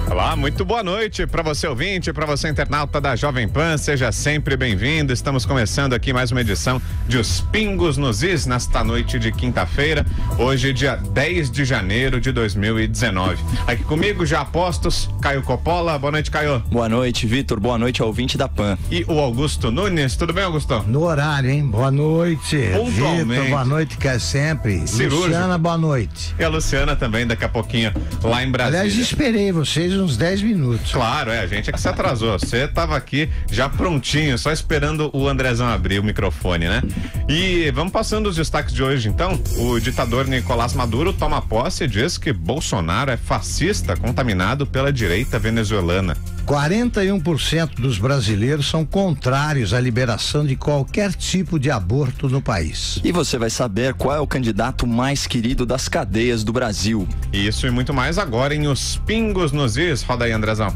Olá, muito boa noite para você ouvinte, para você internauta da Jovem Pan, seja sempre bem-vindo. Estamos começando aqui mais uma edição de Os Pingos nos Is nesta noite de quinta-feira, hoje dia 10 de janeiro de 2019. Aqui comigo já apostos, Caio Coppola. Boa noite, Caio. Boa noite, Vitor. Boa noite ao ouvinte da Pan. E o Augusto Nunes. Tudo bem, Augusto? No horário, hein? Boa noite. Pontualmente. Vitor, boa noite, que é sempre. Cirúrgico. Luciana, boa noite. E a Luciana também, daqui a pouquinho, lá em Brasília. Aliás, esperei vocês uns 10 minutos. Claro, a gente é que se atrasou. Você estava aqui já prontinho, só esperando o Andrezão abrir o microfone, né? E vamos passando os destaques de hoje, então. O ditador Nicolás Maduro toma posse e diz que Bolsonaro é fascista contaminado pela direita venezuelana. 41% dos brasileiros são contrários à liberação de qualquer tipo de aborto no país. E você vai saber qual é o candidato mais querido das cadeias do Brasil. Isso e muito mais agora em Os Pingos nos Is. Roda aí, Andrezão.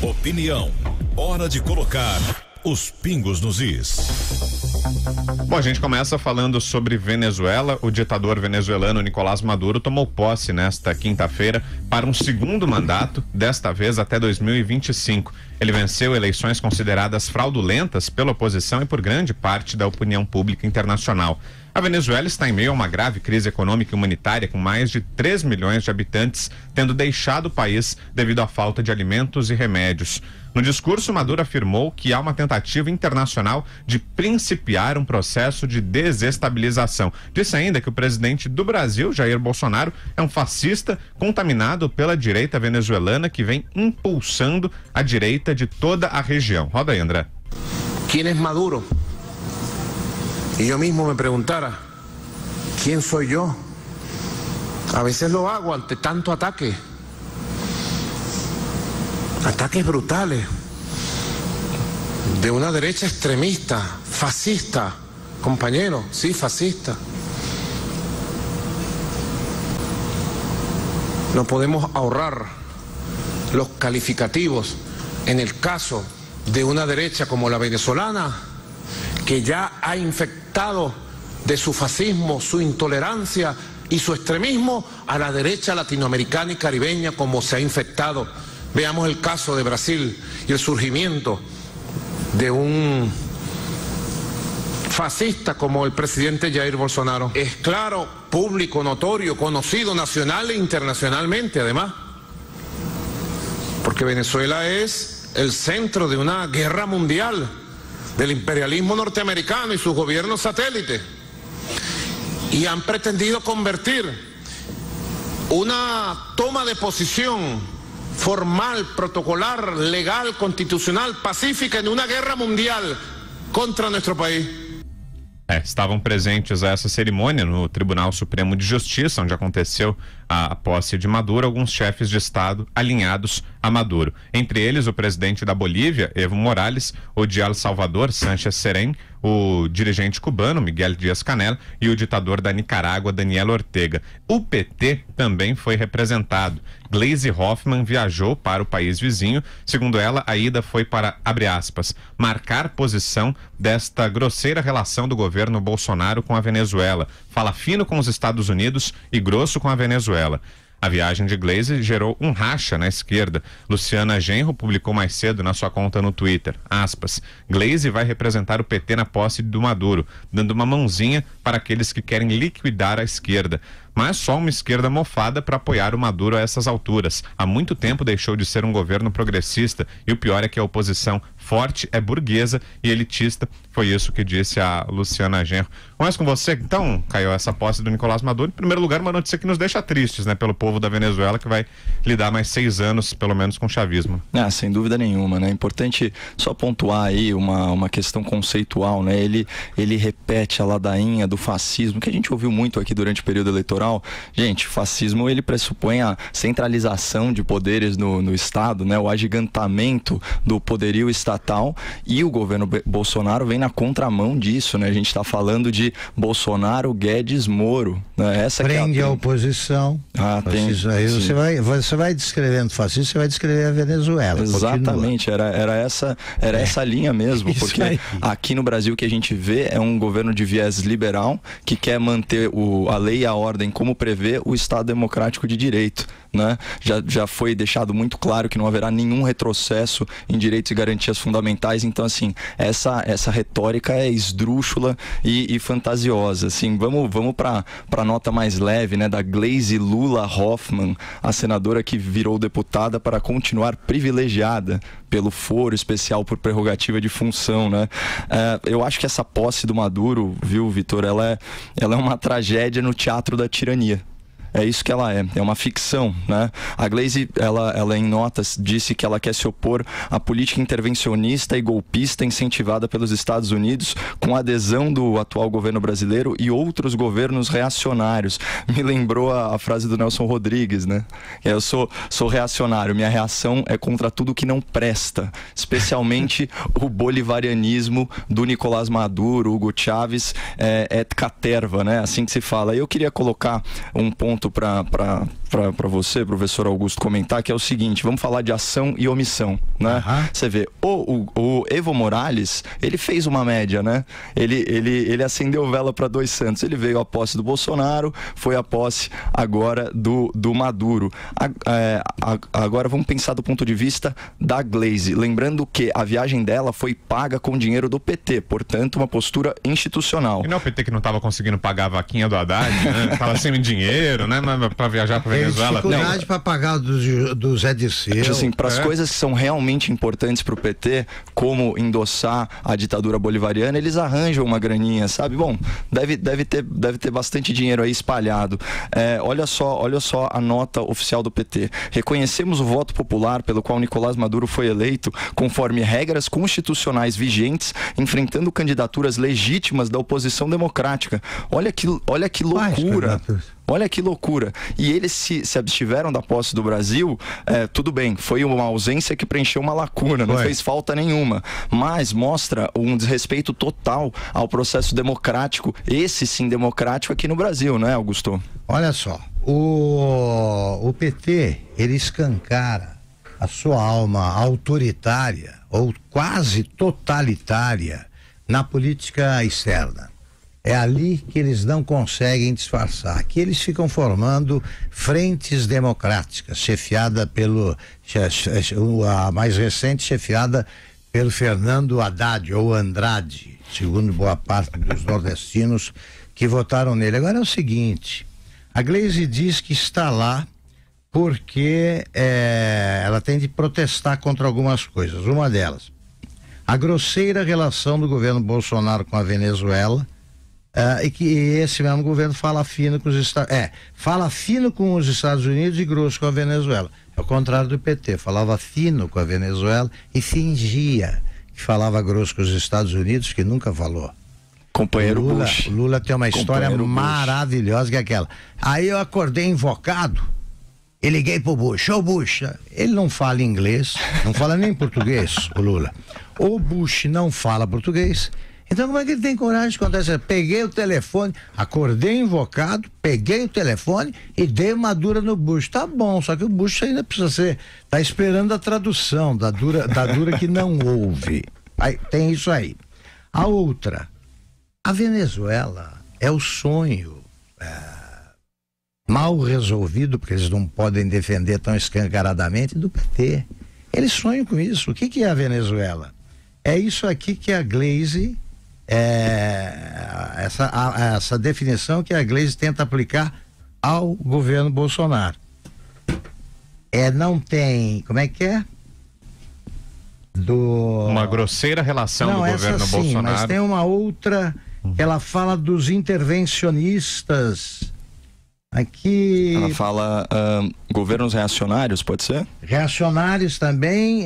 Opinião. Hora de colocar os pingos nos is. Bom, a gente começa falando sobre Venezuela. O ditador venezuelano Nicolás Maduro tomou posse nesta quinta-feira para um segundo mandato, desta vez até 2025. Ele venceu eleições consideradas fraudulentas pela oposição e por grande parte da opinião pública internacional. A Venezuela está em meio a uma grave crise econômica e humanitária, com mais de 3 milhões de habitantes tendo deixado o país devido à falta de alimentos e remédios. No discurso, Maduro afirmou que há uma tentativa internacional de principiar um processo de desestabilização. Disse ainda que o presidente do Brasil, Jair Bolsonaro, é um fascista contaminado pela direita venezuelana que vem impulsando a direita de toda a região. Roda aí, André. ¿Quién es Maduro? Y yo mismo me preguntara, ¿quién soy yo? A veces lo hago ante tanto ataque. Ataques brutales de una derecha extremista, fascista, compañero, sí, fascista. No podemos ahorrar los calificativos en el caso de una derecha como la venezolana, que ya ha infectado de su fascismo, su intolerancia y su extremismo a la derecha latinoamericana y caribeña como se ha infectado. Veamos el caso de Brasil y el surgimiento de un fascista como el presidente Jair Bolsonaro. Es claro, público, notorio, conocido nacional e internacionalmente además, porque Venezuela es el centro de una guerra mundial del imperialismo norteamericano y sus gobiernos satélites, y han pretendido convertir una toma de posición formal, protocolar, legal, constitucional, pacífica en una guerra mundial contra nuestro país. Estavam presentes a essa cerimônia no Tribunal Supremo de Justiça, onde aconteceu a posse de Maduro, alguns chefes de Estado alinhados a Maduro. Entre eles, o presidente da Bolívia, Evo Morales, o de El Salvador, Sánchez Serén, o dirigente cubano, Miguel Díaz-Canel, e o ditador da Nicarágua, Daniel Ortega. O PT também foi representado. Gleisi Hoffmann viajou para o país vizinho. Segundo ela, a ida foi para, abre aspas, marcar posição desta grosseira relação do governo Bolsonaro com a Venezuela. Fala fino com os Estados Unidos e grosso com a Venezuela. A viagem de Gleisi gerou um racha na esquerda. Luciana Genro publicou mais cedo na sua conta no Twitter, aspas, Gleisi vai representar o PT na posse do Maduro, dando uma mãozinha para aqueles que querem liquidar a esquerda. Mas só uma esquerda mofada para apoiar o Maduro a essas alturas. Há muito tempo deixou de ser um governo progressista e o pior é que a oposição forte é burguesa e elitista. Foi isso que disse a Luciana Genro. Começa com você, então, Caio, essa posse do Nicolás Maduro. Em primeiro lugar, uma notícia que nos deixa tristes, né, pelo povo da Venezuela, que vai lidar mais 6 anos, pelo menos, com o chavismo. Sem dúvida nenhuma, né? É importante só pontuar aí uma questão conceitual, né? Ele repete a ladainha do fascismo, que a gente ouviu muito aqui durante o período eleitoral. Gente, fascismo, ele pressupõe a centralização de poderes no Estado, né? O agigantamento do poderio estatal, e o governo Bolsonaro vem na contramão disso, né? A gente está falando de Bolsonaro, Guedes, Moro, né? Essa prende que é a oposição. Aí você vai descrevendo fascismo, você vai descrever a Venezuela. Exatamente, era essa linha mesmo, porque aqui no Brasil o que a gente vê é um governo de viés liberal que quer manter a lei e a ordem como prevê o Estado democrático de direito, né? Já foi deixado muito claro que não haverá nenhum retrocesso em direitos e garantias fundamentais. Então, assim, essa retórica é esdrúxula e fantasiosa. Assim, vamos para a nota mais leve, né, da Gleisi Lula Hoffmann, a senadora que virou deputada para continuar privilegiada pelo foro especial por prerrogativa de função, né? Eu acho que essa posse do Maduro, viu, Vitor, ela é uma tragédia no teatro da tirania. É isso que ela é uma ficção, né? A Gleisi, ela em notas disse que ela quer se opor à política intervencionista e golpista incentivada pelos Estados Unidos, com a adesão do atual governo brasileiro e outros governos reacionários. Me lembrou a frase do Nelson Rodrigues, né? Eu sou reacionário, minha reação é contra tudo que não presta, especialmente o bolivarianismo do Nicolás Maduro, Hugo Chávez, et caterva, né? Assim que se fala. Eu queria colocar um ponto para você, professor Augusto, comentar, que é o seguinte: vamos falar de ação e omissão, né? Você vê, o Evo Morales, ele fez uma média, né? Ele acendeu vela para dois santos. Ele veio à posse do Bolsonaro, foi à posse agora do Maduro. Agora vamos pensar do ponto de vista da Gleisi, lembrando que a viagem dela foi paga com dinheiro do PT, portanto uma postura institucional. E não é o PT que não estava conseguindo pagar a vaquinha do Haddad, né? Tava sem dinheiro, né? Para viajar para Venezuela. Dificuldade para pagar do Zé Dirceu. Assim, para as coisas que são realmente importantes para o PT, como endossar a ditadura bolivariana, eles arranjam uma graninha, sabe? Bom, deve ter bastante dinheiro aí espalhado. Olha só a nota oficial do PT. Reconhecemos o voto popular pelo qual Nicolás Maduro foi eleito conforme regras constitucionais vigentes, enfrentando candidaturas legítimas da oposição democrática. Olha que loucura. Olha que loucura. E eles se abstiveram da posse do Brasil, tudo bem, foi uma ausência que preencheu uma lacuna, não fez falta nenhuma, mas mostra um desrespeito total ao processo democrático, esse sim democrático aqui no Brasil, né, Augusto? Olha só, o PT, ele escancara a sua alma autoritária ou quase totalitária na política externa. É ali que eles não conseguem disfarçar. Aqui eles ficam formando frentes democráticas, chefiada a mais recente chefiada pelo Fernando Haddad ou Andrade, segundo boa parte dos nordestinos que votaram nele. Agora é o seguinte, a Gleisi diz que está lá porque ela tem de protestar contra algumas coisas. Uma delas, a grosseira relação do governo Bolsonaro com a Venezuela, e que esse mesmo governo fala fino com os Estados Unidos e grosso com a Venezuela. É o contrário do PT, falava fino com a Venezuela e fingia que falava grosso com os Estados Unidos, que nunca falou. Companheiro Bush. Lula tem uma história maravilhosa que é aquela. Aí eu acordei invocado e liguei pro Bush. Ô Bush, ele não fala inglês, não fala nem português, o Lula. O Bush não fala português. Então como é que ele tem coragem de contar isso? Peguei o telefone, acordei invocado, peguei o telefone e dei uma dura no Bush. Tá bom, só que o Bush ainda precisa tá esperando a tradução da dura que não houve. Aí, tem isso aí. A outra, a Venezuela é o sonho mal resolvido, porque eles não podem defender tão escancaradamente, do PT. Eles sonham com isso. O que é a Venezuela? É isso aqui que a Gleisi, essa definição que a Gleisi tenta aplicar ao governo Bolsonaro. Não tem, como é que é? Uma grosseira relação do governo Bolsonaro. Mas tem uma outra, ela fala dos intervencionistas. Aqui ela fala governos reacionários, pode ser? Reacionários também,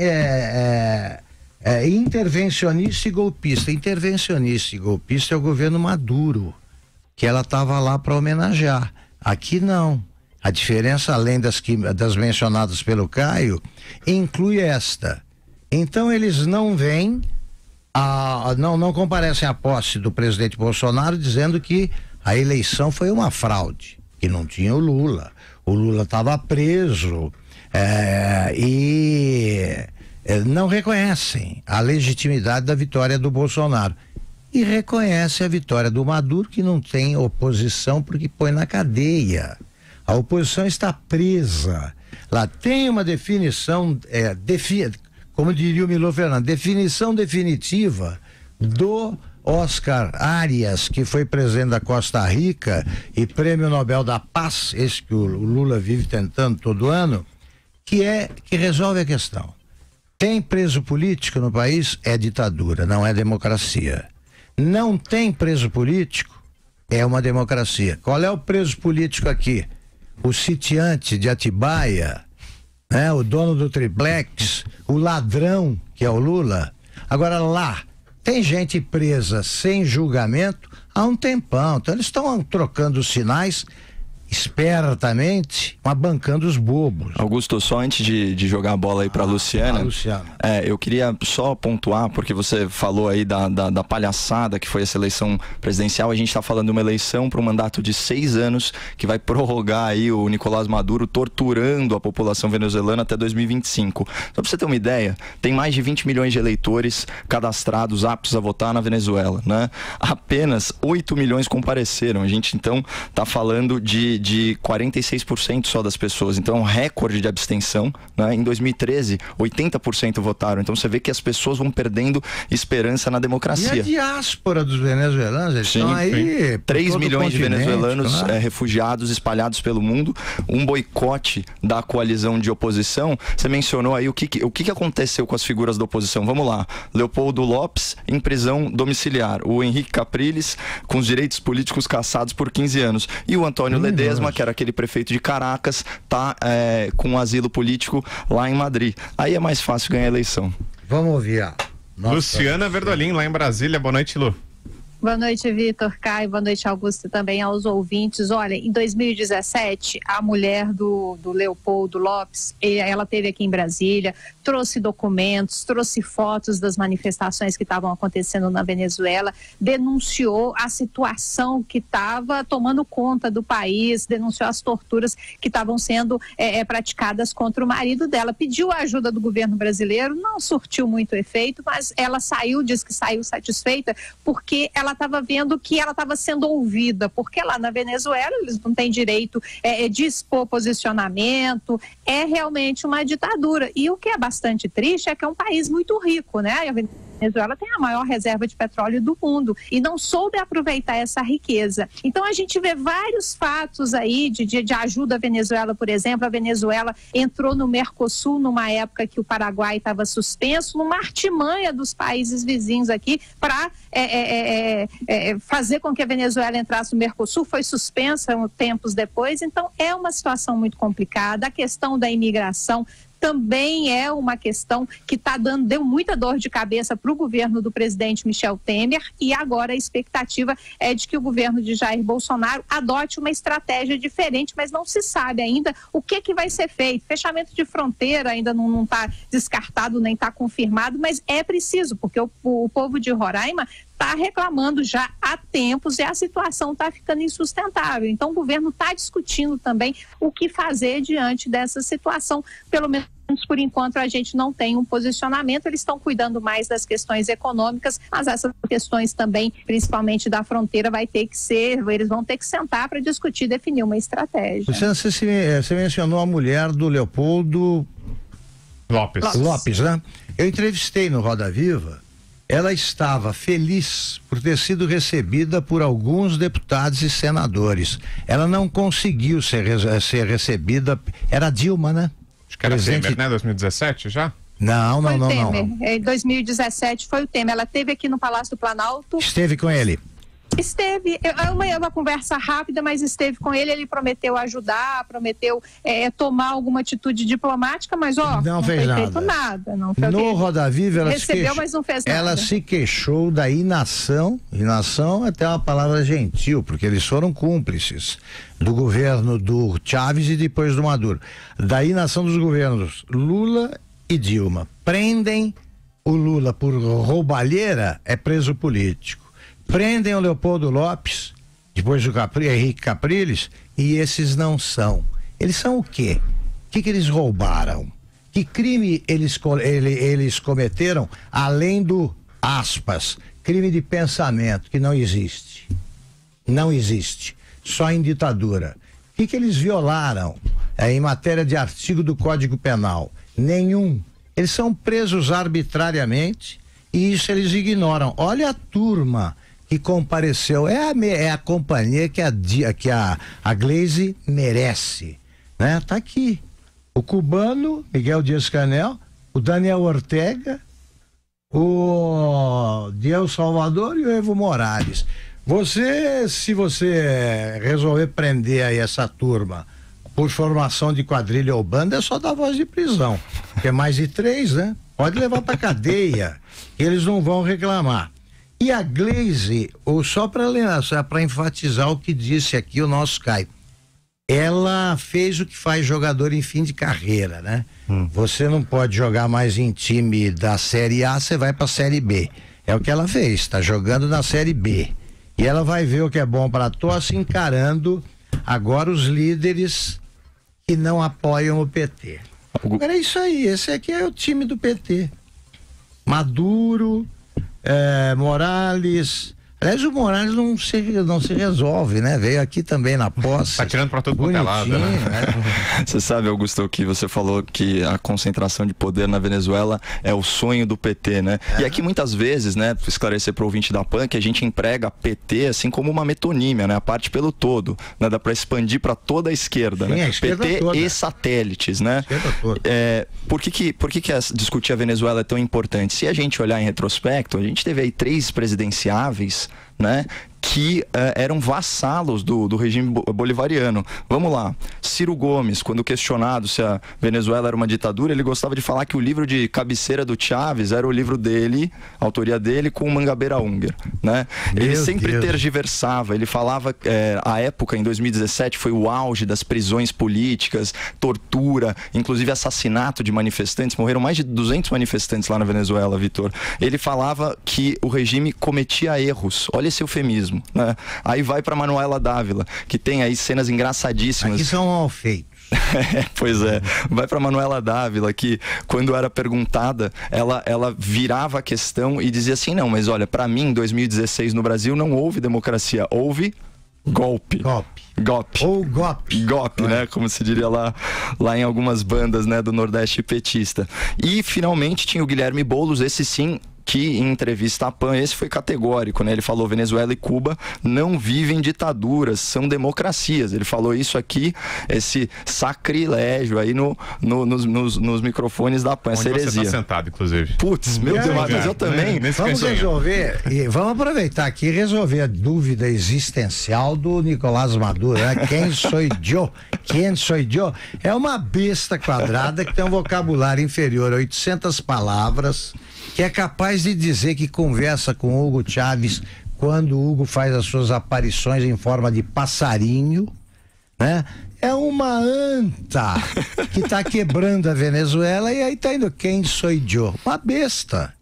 intervencionista e golpista. Intervencionista e golpista é o governo Maduro, que ela estava lá para homenagear. Aqui não. A diferença, além das mencionadas pelo Caio, inclui esta. Então eles não vêm, não comparecem à posse do presidente Bolsonaro dizendo que a eleição foi uma fraude, que não tinha o Lula. O Lula estava preso e não reconhecem a legitimidade da vitória do Bolsonaro. E reconhecem a vitória do Maduro, que não tem oposição porque põe na cadeia. A oposição está presa Lá tem uma definição, como diria o Milor Fernandes, definição definitiva do Oscar Arias, que foi presidente da Costa Rica e prêmio Nobel da Paz, esse que o Lula vive tentando todo ano, que resolve a questão. Tem preso político no país? É ditadura, não é democracia. Não tem preso político? É uma democracia. Qual é o preso político aqui? O sitiante de Atibaia, né? O dono do triplex, o ladrão, que é o Lula. Agora lá, tem gente presa sem julgamento há um tempão. Então eles estão trocando sinais espertamente, mas bancando os bobos. Augusto, só antes de jogar a bola aí para Luciana, eu queria só pontuar, porque você falou aí da palhaçada que foi essa eleição presidencial. A gente está falando de uma eleição para um mandato de 6 anos que vai prorrogar aí o Nicolás Maduro torturando a população venezuelana até 2025. Só para você ter uma ideia, tem mais de 20 milhões de eleitores cadastrados, aptos a votar na Venezuela, né? Apenas 8 milhões compareceram. A gente então está falando de 46% só das pessoas, então é um recorde de abstenção, né? Em 2013, 80% votaram, então você vê que as pessoas vão perdendo esperança na democracia. E a diáspora dos venezuelanos, eles estão aí... 3 milhões de venezuelanos refugiados espalhados pelo mundo, um boicote da coalizão de oposição. Você mencionou aí o que aconteceu com as figuras da oposição. Vamos lá, Leopoldo Lopes em prisão domiciliar, o Henrique Capriles com os direitos políticos cassados por 15 anos, e o Antônio Ledesma, que era aquele prefeito de Caracas, tá com asilo político lá em Madrid. Aí é mais fácil ganhar a eleição. Vamos ouvir Luciana Verdolim, lá em Brasília. Boa noite, Lu. Boa noite, Vitor, Caio, boa noite, Augusto, também aos ouvintes. Olha, em 2017, a mulher do Leopoldo Lopes, ela esteve aqui em Brasília, trouxe documentos, trouxe fotos das manifestações que estavam acontecendo na Venezuela, denunciou a situação que estava tomando conta do país, denunciou as torturas que estavam sendo praticadas contra o marido dela, pediu a ajuda do governo brasileiro, não surtiu muito efeito, mas ela diz que saiu satisfeita, porque ela estava vendo que ela estava sendo ouvida, porque lá na Venezuela eles não têm direito de expor posicionamento, é realmente uma ditadura. E o que é bastante triste é que é um país muito rico, né? A Venezuela tem a maior reserva de petróleo do mundo e não soube aproveitar essa riqueza. Então a gente vê vários fatos aí de ajuda à Venezuela, por exemplo. A Venezuela entrou no Mercosul numa época que o Paraguai estava suspenso, numa artimanha dos países vizinhos aqui para fazer com que a Venezuela entrasse no Mercosul, foi suspensa tempos depois. Então é uma situação muito complicada. A questão da imigração também é uma questão que deu muita dor de cabeça para o governo do presidente Michel Temer, e agora a expectativa é de que o governo de Jair Bolsonaro adote uma estratégia diferente, mas não se sabe ainda o que vai ser feito. Fechamento de fronteira ainda não está descartado, nem está confirmado, mas é preciso, porque o povo de Roraima está reclamando já há tempos e a situação está ficando insustentável. Então o governo está discutindo também o que fazer diante dessa situação. Pelo menos por enquanto a gente não tem um posicionamento, eles estão cuidando mais das questões econômicas, mas essas questões também, principalmente da fronteira, eles vão ter que sentar para discutir, definir uma estratégia. Você mencionou a mulher do Leopoldo Lopes, né? Eu entrevistei no Roda Viva. Ela estava feliz por ter sido recebida por alguns deputados e senadores. Ela não conseguiu ser recebida. Era Dilma, né? Acho que era Temer, né? 2017 já? Não. Em 2017 foi o Temer. Ela esteve aqui no Palácio do Planalto. Esteve com ele. Esteve, uma conversa rápida, mas esteve com ele, ele prometeu ajudar, prometeu tomar alguma atitude diplomática, mas não fez foi feito nada. Não foi no Roda Viva ela recebeu, mas não fez nada. Ela se queixou da inação até uma palavra gentil, porque eles foram cúmplices do governo do Chávez e depois do Maduro, da inação dos governos Lula e Dilma. Prendem o Lula por roubalheira, é preso político. Prendem o Leopoldo Lopes, depois do Henrique Capriles, e esses não são. Eles são o quê? O que eles roubaram? Que crime eles cometeram, além do, aspas, crime de pensamento, que não existe. Não existe. Só em ditadura. O que eles violaram? em matéria de artigo do Código Penal? Nenhum. Eles são presos arbitrariamente e isso eles ignoram. Olha a turma que compareceu. É a companhia que a Gleisi merece, né? Tá aqui. O cubano, Miguel Dias-Canel, o Daniel Ortega, o Diego Salvador e o Evo Morales. Se você resolver prender aí essa turma por formação de quadrilha ou banda, é só dar voz de prisão. Porque é mais de 3, né? Pode levar pra cadeia. Eles não vão reclamar. E a Gleisi, só para enfatizar o que disse aqui o nosso Caio, ela fez o que faz jogador em fim de carreira, né? Você não pode jogar mais em time da Série A, você vai pra Série B. É o que ela fez, tá jogando na Série B. E ela vai ver o que é bom para tosse, encarando agora os líderes que não apoiam o PT. Agora é isso aí, esse aqui é o time do PT. Maduro, Morales. Aliás, o Morales não se resolve, né? Veio aqui também na posse. Tá tirando pra todo quanto é lado, né? Você sabe, Augusto, que você falou que a concentração de poder na Venezuela é o sonho do PT, né? E aqui muitas vezes, né, esclarecer pro ouvinte da PAN, que a gente emprega PT assim como uma metonímia, né? A parte pelo todo, né? Dá pra expandir pra toda a esquerda, sim, né? a esquerda PT toda. E satélites, né? Esquerda toda. Por que discutir a Venezuela é tão importante? Se a gente olhar em retrospecto, a gente teve aí 3 presidenciáveis, né, que eram vassalos do regime bolivariano. Vamos lá, Ciro Gomes, quando questionado se a Venezuela era uma ditadura, ele gostava de falar que o livro de cabeceira do Chávez era o livro dele, a autoria dele, com o Mangabeira Unger, né? Ele sempre tergiversava, ele falava, a época, em 2017, foi o auge das prisões políticas, tortura, inclusive assassinato de manifestantes, morreram mais de 200 manifestantes lá na Venezuela, Vitor. Ele falava que o regime cometia erros, olha esse eufemismo, né? Aí vai para Manuela Dávila, que tem aí cenas engraçadíssimas. Aqui são mal feitos. Pois é, vai para Manuela Dávila, que quando era perguntada, ela virava a questão e dizia assim: não, mas olha, para mim, em 2016 no Brasil não houve democracia, houve golpe. Ou golpe, né? Como se diria lá em algumas bandas, né, do Nordeste petista. E finalmente tinha o Guilherme Boulos, esse sim, que em entrevista à PAN, esse foi categórico, né? Ele falou: Venezuela e Cuba não vivem ditaduras, são democracias. Ele falou isso aqui, esse sacrilégio aí nos microfones da PAN, essa heresia. Você tá sentado, inclusive. Putz, meu Deus, mas eu também. Vamos resolver, e vamos aproveitar aqui e resolver a dúvida existencial do Nicolás Maduro, né? Quem sou eu? Quem sou eu? É uma besta quadrada que tem um vocabulário inferior a 800 palavras, que é capaz de dizer que conversa com Hugo Chávez quando o Hugo faz as suas aparições em forma de passarinho, né? É uma anta que tá quebrando a Venezuela e aí tá indo quem sou eu? Uma besta.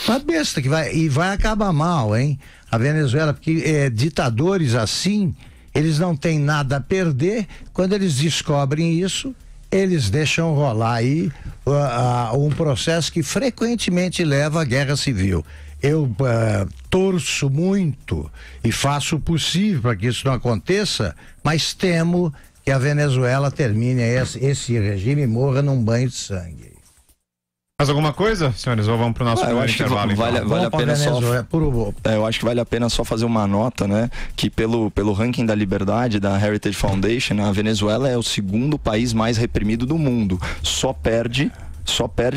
Uma besta que vai acabar mal, hein? A Venezuela, porque ditadores assim, eles não têm nada a perder. Quando eles descobrem isso, eles deixam rolar aí um processo que frequentemente leva à guerra civil. Eu torço muito e faço o possível para que isso não aconteça, mas temo que a Venezuela termine esse regime e morra num banho de sangue. Mais alguma coisa, senhores? Ou vamos para o nosso primeiro intervalo? Vale a pena só. Eu acho que vale a pena só fazer uma nota, né? Que pelo ranking da liberdade da Heritage Foundation, a Venezuela é o segundo país mais reprimido do mundo. Só perde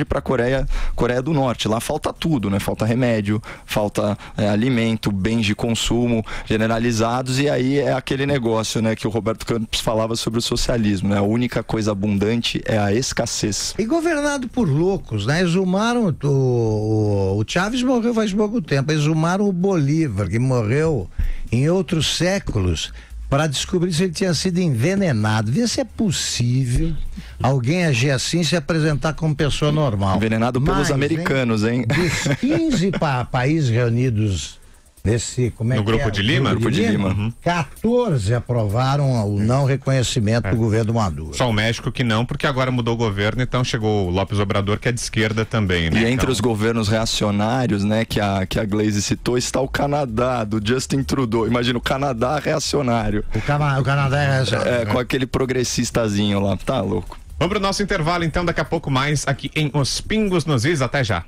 para a Coreia do Norte. Lá falta tudo, né? Falta remédio, falta alimento, bens de consumo generalizados, e aí é aquele negócio, né, que o Roberto Campos falava sobre o socialismo, né? A única coisa abundante é a escassez. E governado por loucos, né? Exumaram o Chávez morreu faz pouco tempo, exumaram o Bolívar, que morreu em outros séculos, para descobrir se ele tinha sido envenenado. Vê se é possível alguém agir assim e se apresentar como pessoa normal. Envenenado pelos americanos, hein? Dos 15 países reunidos No Grupo de Lima? Grupo de Lima. 14 aprovaram o não reconhecimento do governo Maduro. Só o México que não, porque agora mudou o governo, então chegou o López Obrador, que é de esquerda também, né? E entre os governos reacionários, né, que a Glaze citou, está o Canadá, do Justin Trudeau. Imagina, o Canadá reacionário. O Canadá é reacionário. Com aquele progressistazinho lá, tá louco. Vamos pro nosso intervalo, então, daqui a pouco mais aqui em Os Pingos nos Is. Até já.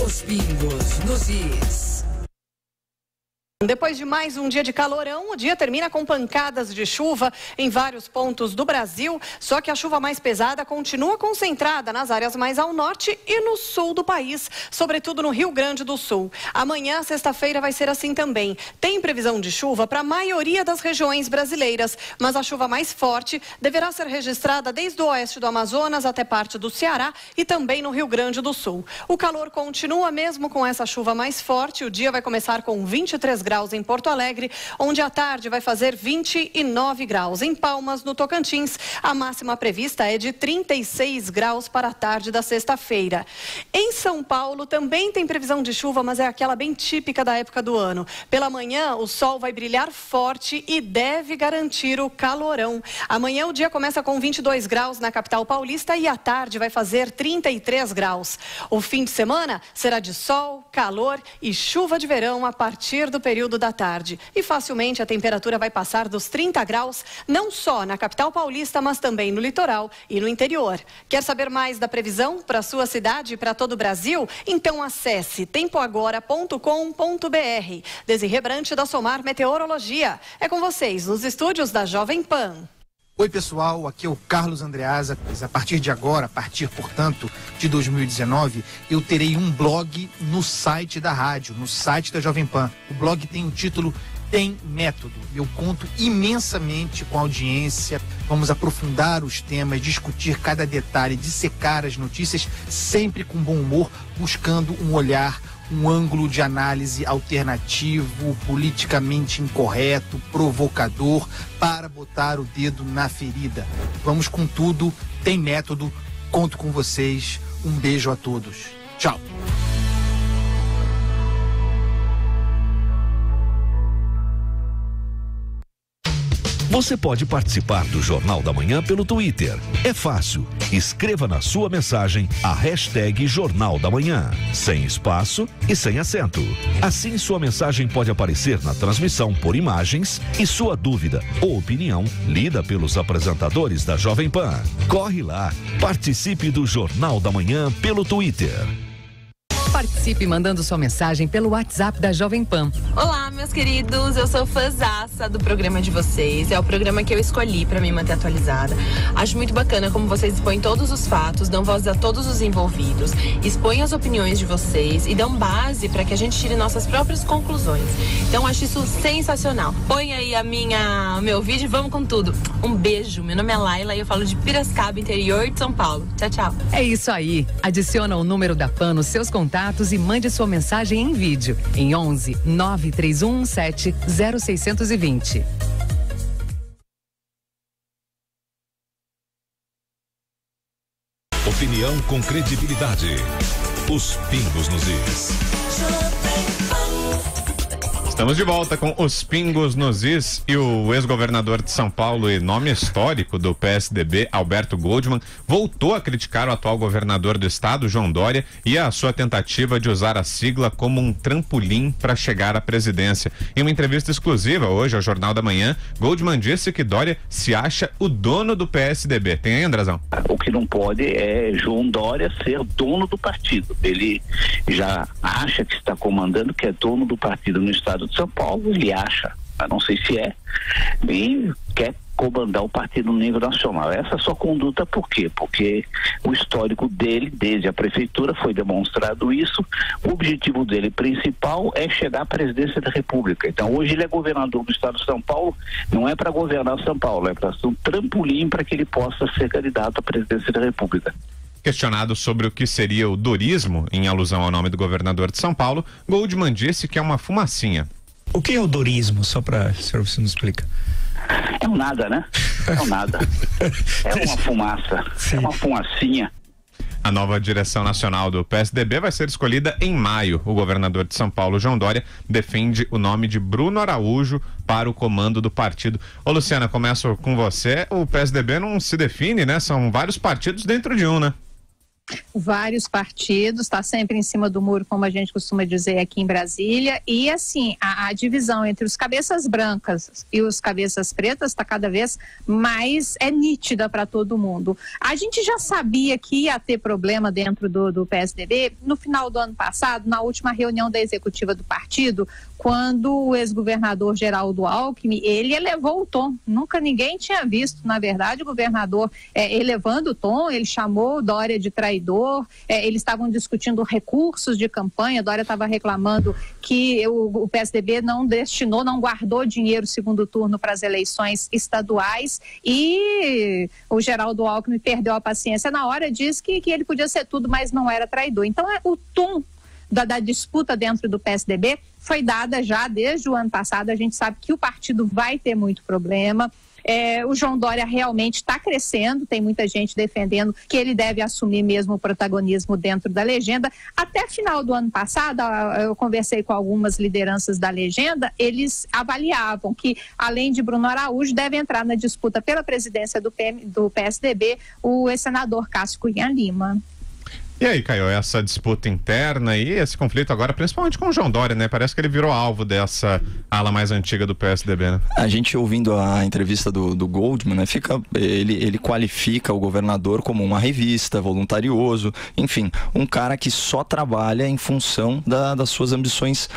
Os Pingos nos Is. Depois de mais um dia de calorão, o dia termina com pancadas de chuva em vários pontos do Brasil, só que a chuva mais pesada continua concentrada nas áreas mais ao norte e no sul do país, sobretudo no Rio Grande do Sul. Amanhã, sexta-feira, vai ser assim também. Tem previsão de chuva para a maioria das regiões brasileiras, mas a chuva mais forte deverá ser registrada desde o oeste do Amazonas até parte do Ceará e também no Rio Grande do Sul. O calor continua mesmo com essa chuva mais forte, o dia vai começar com 23 graus em Porto Alegre, onde à tarde vai fazer 29 graus. Em Palmas, no Tocantins, a máxima prevista é de 36 graus para a tarde da sexta-feira. Em São Paulo também tem previsão de chuva, mas é aquela bem típica da época do ano. Pela manhã, o sol vai brilhar forte e deve garantir o calorão. Amanhã o dia começa com 22 graus na capital paulista e à tarde vai fazer 33 graus. O fim de semana será de sol, calor e chuva de verão a partir do período da tarde. E facilmente a temperatura vai passar dos 30 graus, não só na capital paulista, mas também no litoral e no interior. Quer saber mais da previsão para a sua cidade e para todo o Brasil? Então acesse tempoagora.com.br. Desirê Brante da Somar Meteorologia. É com vocês nos estúdios da Jovem Pan. Oi pessoal, aqui é o Carlos Andreasa. A partir de agora, portanto, de 2019, eu terei um blog no site da rádio, no site da Jovem Pan. O blog tem o título Tem Método. Eu conto imensamente com a audiência, vamos aprofundar os temas, discutir cada detalhe, dissecar as notícias, sempre com bom humor, buscando um olhar, um ângulo de análise alternativo, politicamente incorreto, provocador, para botar o dedo na ferida. Vamos com tudo, tem método, conto com vocês, um beijo a todos. Tchau. Você pode participar do Jornal da Manhã pelo Twitter. É fácil. Escreva na sua mensagem a hashtag Jornal da Manhã, sem espaço e sem acento. Assim, sua mensagem pode aparecer na transmissão por imagens e sua dúvida ou opinião lida pelos apresentadores da Jovem Pan. Corre lá, participe do Jornal da Manhã pelo Twitter. Participe mandando sua mensagem pelo WhatsApp da Jovem Pan. Olá, meus queridos, eu sou fãzaça do programa de vocês. É o programa que eu escolhi para me manter atualizada. Acho muito bacana como vocês expõem todos os fatos, dão voz a todos os envolvidos, expõem as opiniões de vocês e dão base para que a gente tire nossas próprias conclusões. Então, acho isso sensacional. Põe aí o meu vídeo e vamos com tudo. Um beijo, meu nome é Laila e eu falo de Piracicaba, interior de São Paulo. Tchau, tchau. É isso aí. Adiciona o número da Pan nos seus contatos e mande sua mensagem em vídeo em 11 93117 0620. Opinião com credibilidade. Os Pingos nos Is. Estamos de volta com Os Pingos nos Is e o ex-governador de São Paulo e nome histórico do PSDB, Alberto Goldman, voltou a criticar o atual governador do estado, João Dória, e a sua tentativa de usar a sigla como um trampolim para chegar à presidência. Em uma entrevista exclusiva hoje ao Jornal da Manhã, Goldman disse que Dória se acha o dono do PSDB. Tem aí, Andrazão? O que não pode é João Dória ser dono do partido. Ele já acha que está comandando, que é dono do partido no estado de São Paulo, ele acha, não sei se é, e quer comandar o partido no nível nacional. Essa é a sua conduta, por quê? Porque o histórico dele, desde a prefeitura, foi demonstrado isso. O objetivo dele principal é chegar à presidência da República. Então, hoje ele é governador do estado de São Paulo, não é para governar São Paulo, é para ser um trampolim para que ele possa ser candidato à presidência da República. Questionado sobre o que seria o dorismo, em alusão ao nome do governador de São Paulo, Goldman disse que é uma fumacinha. O que é o dorismo, só para você nos explica? É um nada, né? É um nada. É uma fumaça, é uma fumacinha. A nova direção nacional do PSDB vai ser escolhida em maio. O governador de São Paulo, João Dória, defende o nome de Bruno Araújo para o comando do partido. Ô, Luciana, começo com você. O PSDB não se define, né? São vários partidos dentro de um, né? Vários partidos, está sempre em cima do muro, como a gente costuma dizer aqui em Brasília, e assim, a divisão entre os cabeças brancas e os cabeças pretas está cada vez mais nítida para todo mundo. A gente já sabia que ia ter problema dentro do PSDB no final do ano passado, na última reunião da executiva do partido, quando o ex-governador Geraldo Alckmin, ele elevou o tom. Nunca ninguém tinha visto, na verdade, o governador elevando o tom. Ele chamou Dória de traidor, eles estavam discutindo recursos de campanha. Dória estava reclamando que o PSDB não guardou dinheiro segundo turno para as eleições estaduais, e o Geraldo Alckmin perdeu a paciência na hora, disse que ele podia ser tudo, mas não era traidor. Então, o tom da disputa dentro do PSDB foi dada já desde o ano passado. A gente sabe que o partido vai ter muito problema. O João Dória realmente está crescendo, tem muita gente defendendo que ele deve assumir mesmo o protagonismo dentro da legenda. Até final do ano passado, eu conversei com algumas lideranças da legenda, eles avaliavam que, além de Bruno Araújo, deve entrar na disputa pela presidência do PSDB o ex-senador Cássio Cunha Lima. E aí, Caio, essa disputa interna e esse conflito agora, principalmente com o João Dória, né? Parece que ele virou alvo dessa ala mais antiga do PSDB, né? A gente ouvindo a entrevista do Goldman, né? Ele qualifica o governador como uma revista, voluntarioso, enfim, um cara que só trabalha em função das suas ambições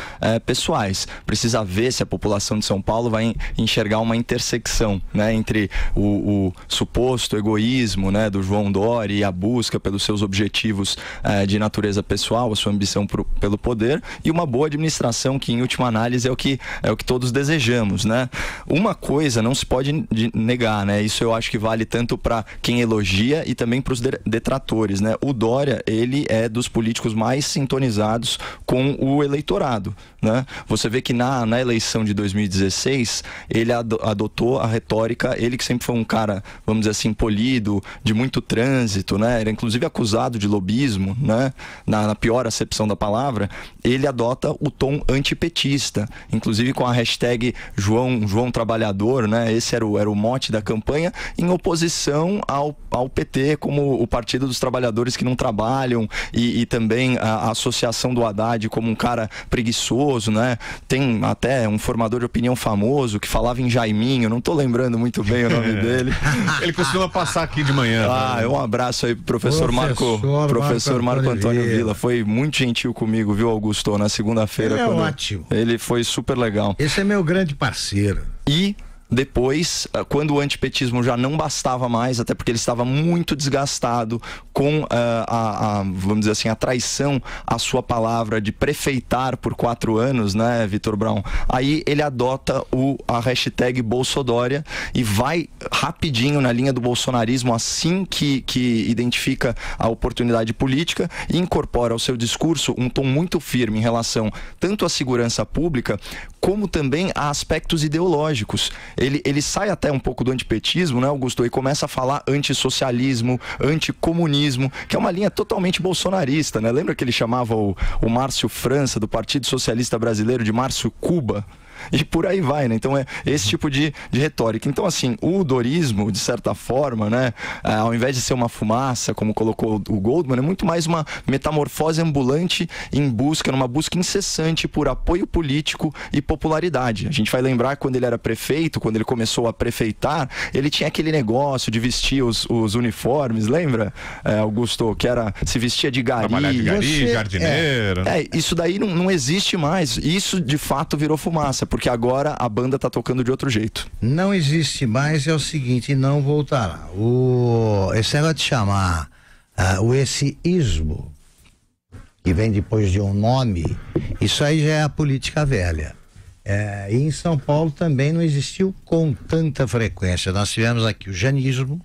pessoais. Precisa ver se a população de São Paulo vai enxergar uma intersecção, né? Entre o suposto egoísmo, né? Do João Dória e a busca pelos seus objetivos de natureza pessoal, a sua ambição pelo poder, e uma boa administração, que em última análise é o que todos desejamos, né? Uma coisa não se pode negar, né? Isso eu acho que vale tanto para quem elogia e também para os detratores, né? O Dória, ele é dos políticos mais sintonizados com o eleitorado, né? Você vê que na eleição de 2016 ele adotou a retórica, ele que sempre foi um cara, vamos dizer assim, polido, de muito trânsito, né? Era inclusive acusado de lobismo, né? Na pior acepção da palavra, ele adota o tom antipetista, inclusive com a hashtag João Trabalhador, né? Esse era o mote da campanha, em oposição ao PT como o partido dos trabalhadores que não trabalham, e também a associação do Haddad como um cara preguiçoso, né? Tem até um formador de opinião famoso que falava em Jaiminho, não tô lembrando muito bem o nome dele. Ele costuma passar aqui de manhã. Um abraço aí pro professor Marco Antônio Villa. Foi muito gentil comigo, viu, Augusto? Na segunda-feira. Ele é ótimo. Ele foi super legal. Esse é meu grande parceiro. E depois, quando o antipetismo já não bastava mais, até porque ele estava muito desgastado com vamos dizer assim, a traição à sua palavra de prefeitar por 4 anos, né, Vitor Brown? Aí ele adota a hashtag Bolsodória e vai rapidinho na linha do bolsonarismo assim que identifica a oportunidade política, e incorpora ao seu discurso um tom muito firme em relação tanto à segurança pública como também a aspectos ideológicos. Ele sai até um pouco do antipetismo, né, Augusto, e começa a falar antissocialismo, anticomunismo, que é uma linha totalmente bolsonarista, né? Lembra que ele chamava o Márcio França, do Partido Socialista Brasileiro, de Márcio Cuba? E por aí vai, né? Então é esse tipo de retórica. Então, assim, o dorismo, de certa forma, né, ao invés de ser uma fumaça, como colocou o Goldman, é muito mais uma metamorfose ambulante numa busca incessante por apoio político e popularidade. A gente vai lembrar que quando ele era prefeito, quando ele começou a prefeitar, ele tinha aquele negócio de vestir os uniformes, lembra, Augusto? Que se vestia de gari. Trabalhar de gari, jardineiro. Isso daí não existe mais. Isso, de fato, virou fumaça, porque agora a banda tá tocando de outro jeito. Não existe mais, é o seguinte, não voltará. Esse negócio de chamar esse ismo, que vem depois de um nome, isso aí já é a política velha. E em São Paulo também não existiu com tanta frequência. Nós tivemos aqui o janismo,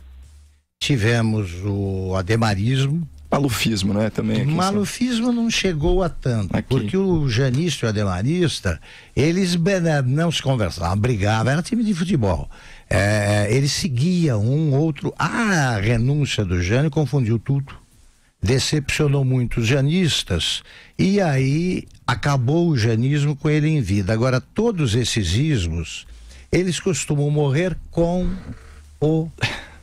tivemos o ademarismo, malufismo, né, também. Malufismo não chegou a tanto, porque o janista e o ademarista, eles não se conversavam, brigavam, era time de futebol. Eles seguiam um outro. A renúncia do Jânio confundiu tudo. decepcionou muito os janistas e aí acabou o janismo com ele em vida. Agora, todos esses ismos, eles costumam morrer com o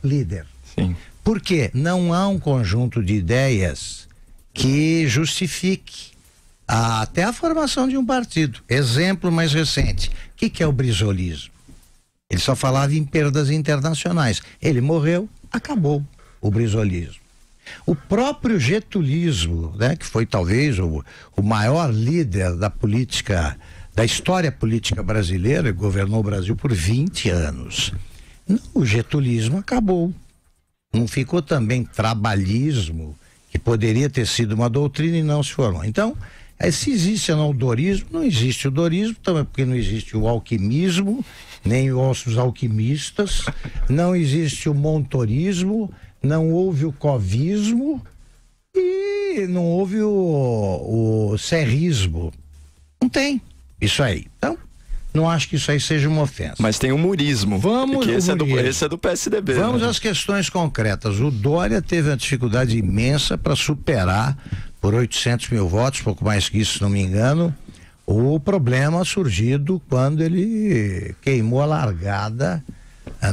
líder. Sim. Porque não há um conjunto de ideias que justifique até a formação de um partido. Exemplo mais recente, o que é o brizolismo? Ele só falava em perdas internacionais. Ele morreu, acabou o brizolismo. O próprio getulismo, né, que foi talvez o maior líder da política, da história política brasileira, governou o Brasil por 20 anos. O getulismo acabou. Não ficou também trabalhismo, que poderia ter sido uma doutrina e não se formou. Então, se existe ou não o dorismo, não existe o dorismo, também porque não existe o alquimismo, nem os alquimistas, não existe o montorismo, não houve o covismo e não houve o serrismo. Não tem isso aí. Então, não acho que isso aí seja uma ofensa. Mas tem o murismo. Vamos, que esse é do PSDB. Vamos né? às questões concretas. O Dória teve uma dificuldade imensa para superar, por 800 mil votos, pouco mais que isso, se não me engano, o problema surgido quando ele queimou a largada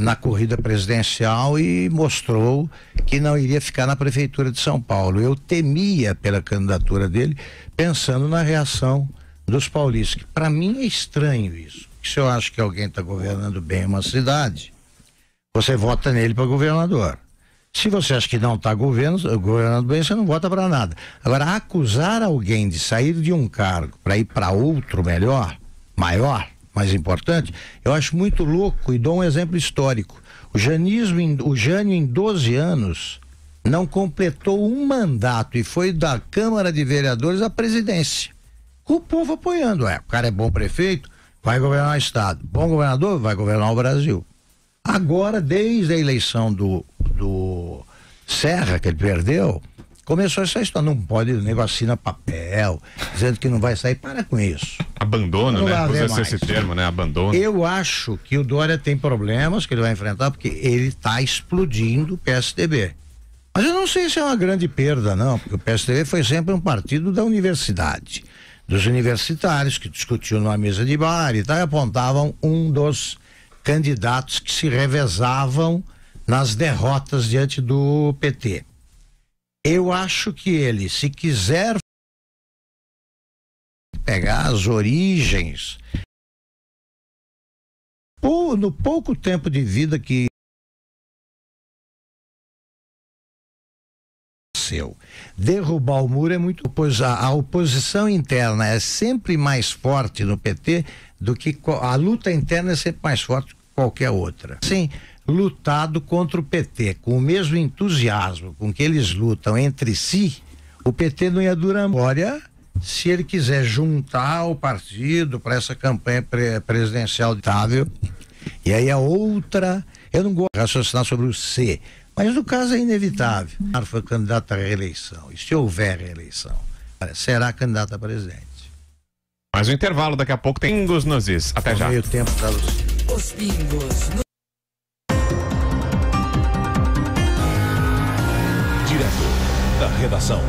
na corrida presidencial e mostrou que não iria ficar na prefeitura de São Paulo. Eu temia pela candidatura dele, pensando na reação dos paulistas. Para mim é estranho isso. Se eu acho que alguém está governando bem uma cidade, você vota nele para governador. Se você acha que não está governando bem, você não vota para nada. Agora, acusar alguém de sair de um cargo para ir para outro melhor, maior, mais importante, eu acho muito louco e dou um exemplo histórico. O Jânio, em 12 anos, não completou um mandato e foi da Câmara de Vereadores à presidência. O povo apoiando. O cara é bom prefeito, vai governar o estado. Bom governador, vai governar o Brasil. Agora, desde a eleição do Serra, que ele perdeu, começou essa história. Não pode, o nego assina papel, dizendo que não vai sair. Para com isso. Abandono, né? Usa esse termo, né? Abandono. Eu acho que o Dória tem problemas que ele vai enfrentar, porque ele está explodindo o PSDB. Mas eu não sei se é uma grande perda, não, porque o PSDB foi sempre um partido da universidade, dos universitários que discutiam numa mesa de bar e tal, e apontavam um dos candidatos que se revezavam nas derrotas diante do PT. Eu acho que ele, se quiser pegar as origens, no pouco tempo de vida que derrubar o muro é muito, pois a oposição interna é sempre mais forte no PT do que a luta interna é sempre mais forte que qualquer outra. Sim, lutado contra o PT com o mesmo entusiasmo com que eles lutam entre si, o PT não ia durar. Olha, se ele quiser juntar o partido para essa campanha presidencial estável, e aí a outra, eu não gosto de raciocinar sobre o C, mas no caso é inevitável. Foi candidato à reeleição, e se houver reeleição, será candidato a presidente. Mas o intervalo, daqui a pouco tem Pingos nos Is. Até já. Meio tempo para você. Os Pingos. Direto da redação.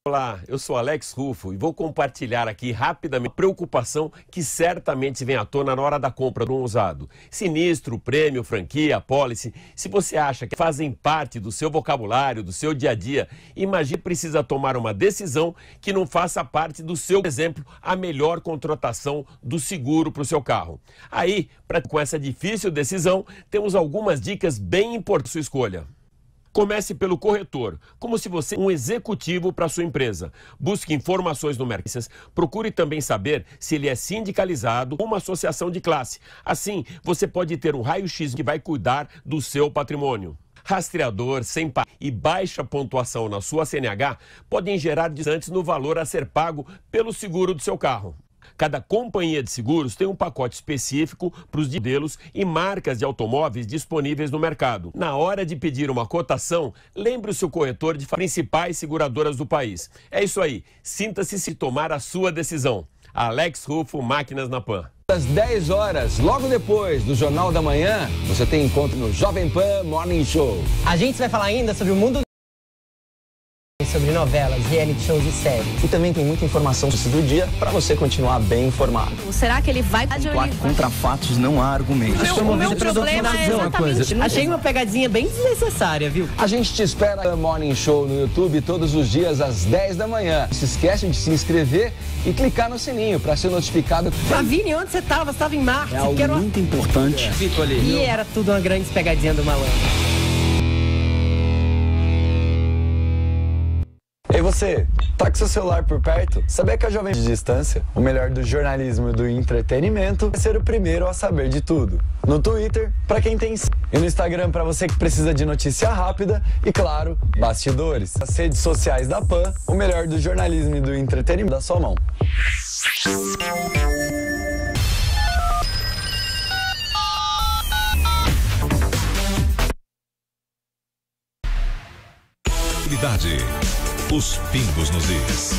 Olá, eu sou Alex Rufo e vou compartilhar aqui rapidamente a preocupação que certamente vem à tona na hora da compra de um usado. Sinistro, prêmio, franquia, apólice, se você acha que fazem parte do seu vocabulário, do seu dia a dia, imagine que precisa tomar uma decisão que não faça parte do seu, por exemplo, a melhor contratação do seguro para o seu carro. Aí, com essa difícil decisão, temos algumas dicas bem importantes para sua escolha. Comece pelo corretor, como se você fosse um executivo para sua empresa. Busque informações no mercado. Procure também saber se ele é sindicalizado ou uma associação de classe. Assim, você pode ter um raio-x que vai cuidar do seu patrimônio. Rastreador, sem e baixa pontuação na sua CNH podem gerar descontos no valor a ser pago pelo seguro do seu carro. Cada companhia de seguros tem um pacote específico para os modelos e marcas de automóveis disponíveis no mercado. Na hora de pedir uma cotação, lembre o seu corretor de principais seguradoras do país. É isso aí, sinta-se se tomar a sua decisão. Alex Rufo, Máquinas na Pan. Às 10 horas, logo depois do Jornal da Manhã, você tem encontro no Jovem Pan Morning Show. A gente vai falar ainda sobre o mundo sobre novelas, reality shows e séries. E também tem muita informação do dia para você continuar bem informado. Será que ele vai... Contra fatos não há argumentos. O meu problema é exatamente... Achei uma pegadinha bem desnecessária, viu? A gente te espera no Morning Show no YouTube todos os dias às 10 da manhã. Não se esquece de se inscrever e clicar no sininho para ser notificado. Vini, onde você estava? Você estava em Marte. É algo muito importante. Fico ali. E era tudo uma grande pegadinha do malandro. Ei você, tá com seu celular por perto? Sabia que a Jovem de Distância, o melhor do jornalismo e do entretenimento, vai ser o primeiro a saber de tudo. No Twitter, pra quem tem... E no Instagram, pra você que precisa de notícia rápida e, claro, bastidores. As redes sociais da PAN, o melhor do jornalismo e do entretenimento da sua mão. Os pingos nos is.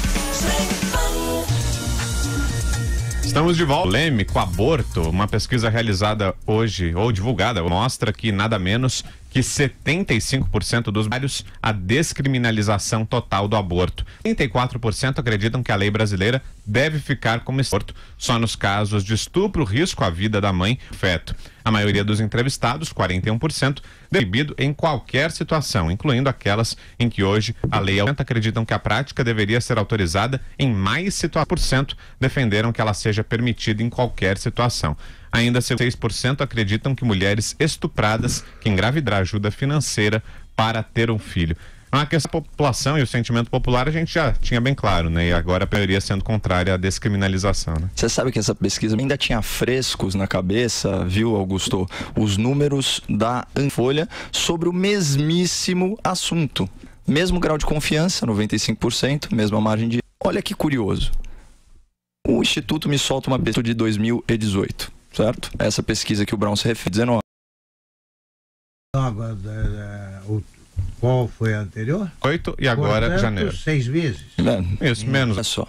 Estamos de volta. Polêmico aborto. Uma pesquisa realizada hoje, ou divulgada, mostra que nada menos que 75% dos brasileiros a descriminalização total do aborto. 34% acreditam que a lei brasileira deve ficar como aborto só nos casos de estupro, risco à vida da mãe e feto. A maioria dos entrevistados, 41%, proibido em qualquer situação, incluindo aquelas em que hoje a lei acreditam que a prática deveria ser autorizada em mais situações. Defenderam que ela seja permitida em qualquer situação. Ainda 6% acreditam que mulheres estupradas que engravidar ajuda financeira para ter um filho. A questão da população e o sentimento popular a gente já tinha bem claro, né? E agora a maioria sendo contrária à descriminalização, né? Você sabe que essa pesquisa ainda tinha frescos na cabeça, viu, Augusto? Os números da Folha sobre o mesmíssimo assunto. Mesmo grau de confiança, 95%, mesma margem de... Olha que curioso. O Instituto me solta uma pesquisa de 2018, certo? Essa pesquisa que o Brown se refere, 19. Qual foi a anterior? 8 e agora Portanto, janeiro. 6 meses. Isso, menos. Olha só.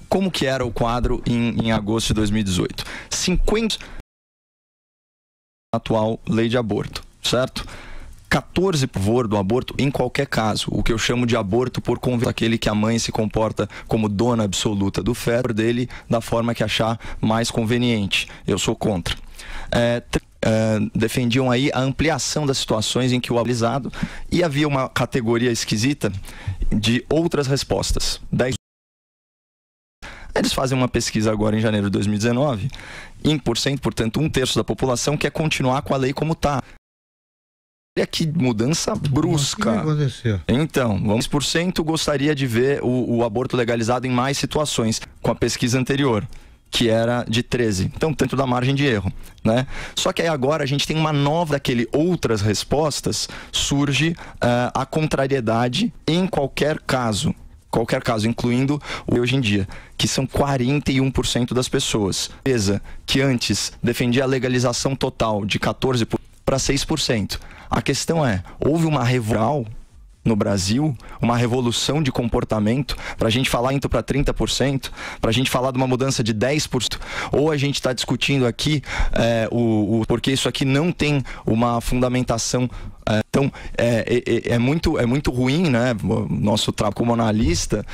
Como que era o quadro em agosto de 2018? 50% atual lei de aborto, certo? 14 por do aborto em qualquer caso, o que eu chamo de aborto por conveniência, aquele que a mãe se comporta como dona absoluta do feto dele da forma que achar mais conveniente. Eu sou contra. Defendiam aí a ampliação das situações em que o abusado e havia uma categoria esquisita de outras respostas. 10. Eles fazem uma pesquisa agora em janeiro de 2019, em porcento, portanto, 1/3 da população quer continuar com a lei como está. Olha que mudança brusca. O que aconteceu? Então, 11% gostaria de ver o aborto legalizado em mais situações, com a pesquisa anterior, que era de 13%. Então, dentro da margem de erro, né? Só que aí agora a gente tem uma nova daquele outras respostas, surge a contrariedade em qualquer caso, incluindo o hoje em dia, que são 41% das pessoas. Que antes defendia a legalização total de 14% para 6%. A questão é, houve uma revolução no Brasil, uma revolução de comportamento, para a gente falar indo para 30%, para a gente falar de uma mudança de 10%, ou a gente está discutindo aqui porque isso aqui não tem uma fundamentação. Então, é muito ruim, né, nosso trabalho como analista,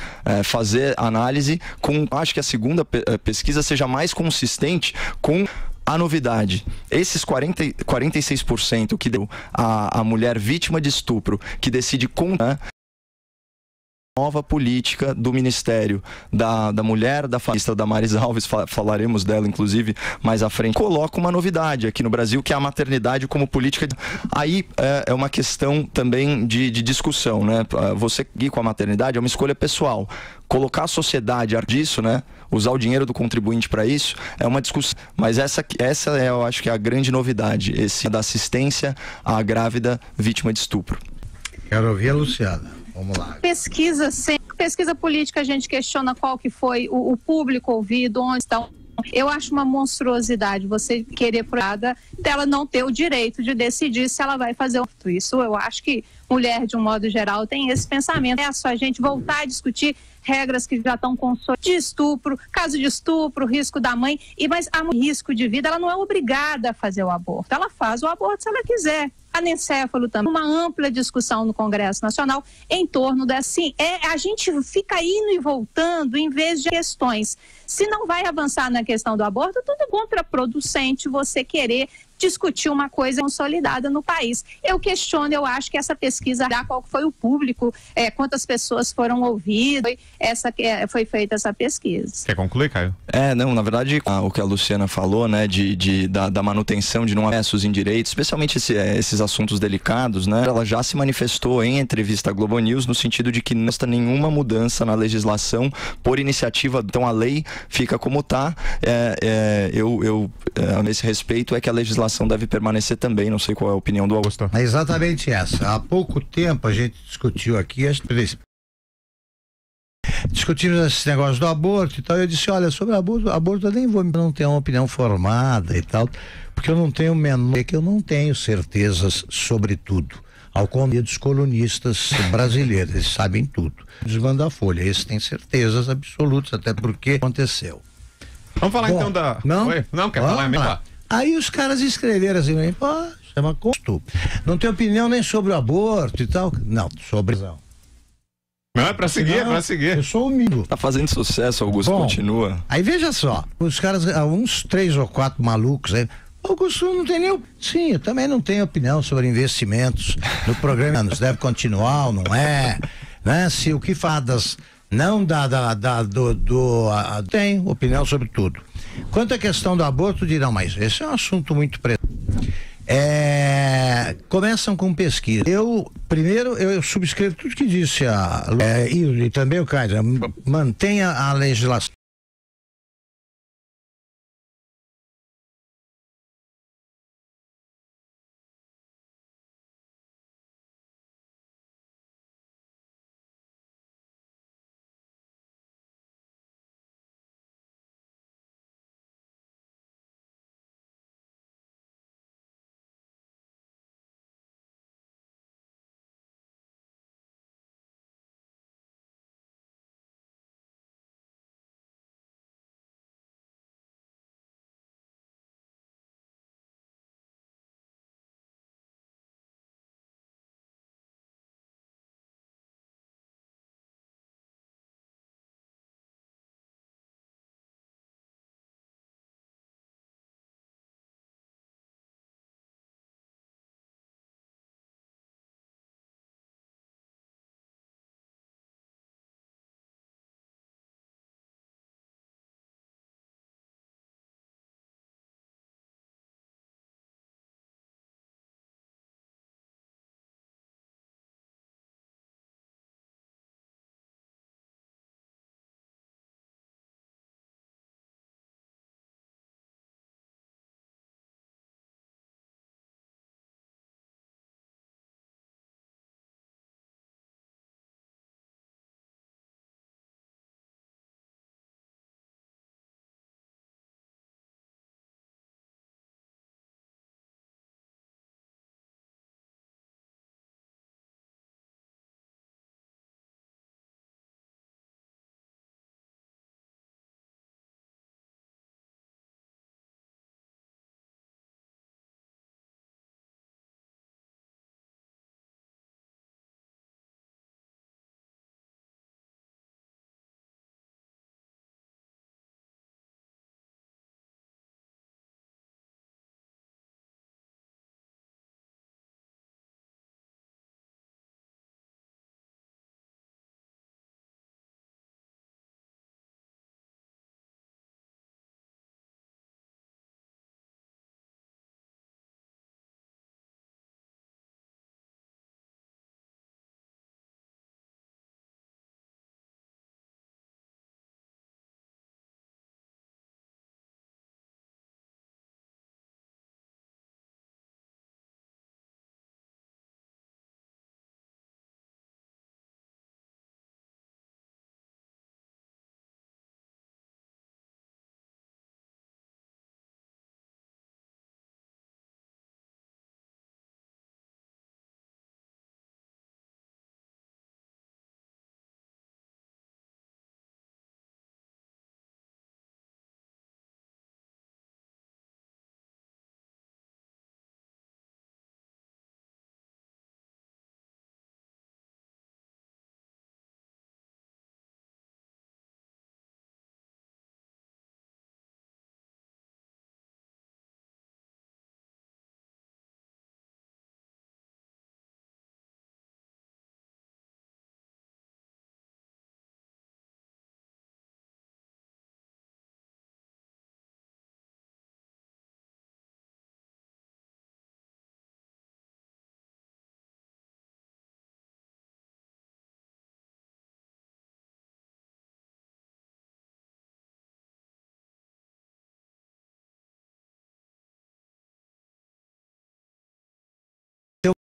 fazer análise com, acho que a segunda pesquisa seja mais consistente com a novidade. Esses 46% que deu a mulher vítima de estupro, que decide contra nova política do Ministério da Mulher, da Família, da Maris Alves, falaremos dela inclusive mais à frente, coloca uma novidade aqui no Brasil, que é a maternidade como política. Aí é uma questão também de discussão, né? Você ir com a maternidade é uma escolha pessoal. Colocar a sociedade disso, né? Usar o dinheiro do contribuinte para isso é uma discussão. Mas essa eu acho que é a grande novidade, esse da assistência à grávida vítima de estupro. Quero ouvir a Luciana. Vamos lá. Pesquisa política, a gente questiona qual que foi o público ouvido, onde está. Eu acho uma monstruosidade você querer dela não ter o direito de decidir se ela vai fazer isso. Eu acho que mulher, de um modo geral, tem esse pensamento. É só a gente voltar a discutir regras que já estão consolidadas de estupro, caso de estupro, risco da mãe, mas a risco de vida, ela não é obrigada a fazer o aborto. Ela faz o aborto se ela quiser. anencefalo também, uma ampla discussão no Congresso Nacional em torno assim, a gente fica indo e voltando em vez de questões. Se não vai avançar na questão do aborto, é tudo contraproducente você querer discutir uma coisa consolidada no país. Eu questiono, eu acho que essa pesquisa, qual foi o público, quantas pessoas foram ouvidas, foi feita essa pesquisa. Quer concluir, Caio? Não, na verdade, o que a Luciana falou, né, da manutenção de não acessos em direitos, especialmente esses assuntos delicados, né, ela já se manifestou em entrevista à Globo News no sentido de que não está nenhuma mudança na legislação por iniciativa, então a lei fica como está. Nesse respeito, é que a legislação deve permanecer também. Não sei qual é a opinião do Augusto. É exatamente essa. Há pouco tempo a gente discutiu aqui, discutimos esse negócio do aborto e tal. Eu disse, olha, sobre aborto eu nem vou, não tenho uma opinião formada e tal, porque eu não tenho que eu não tenho certezas sobre tudo. Ao contrário dos colunistas brasileiros, eles sabem tudo. Desvando a folha, eles têm certezas absolutas, até porque aconteceu. Vamos falar então da... Não? Oi? Não, quer falar? Aí os caras escreveram assim, chama custo. Não tem opinião nem sobre o aborto e tal. Não, sobre... Não, é pra seguir, é pra seguir. Eu sou humilde. Tá fazendo sucesso, Augusto, continua. Aí veja só, os caras, uns 3 ou 4 malucos aí, Augusto não tem nem... Sim, eu também não tenho opinião sobre investimentos no programa, deve continuar ou não é, né? Se o que fadas não tem opinião sobre tudo. Quanto à questão do aborto, dirão, mas esse é um assunto muito começam com pesquisa. Primeiro, eu subscrevo tudo que disse e também o Caio, mantenha a legislação.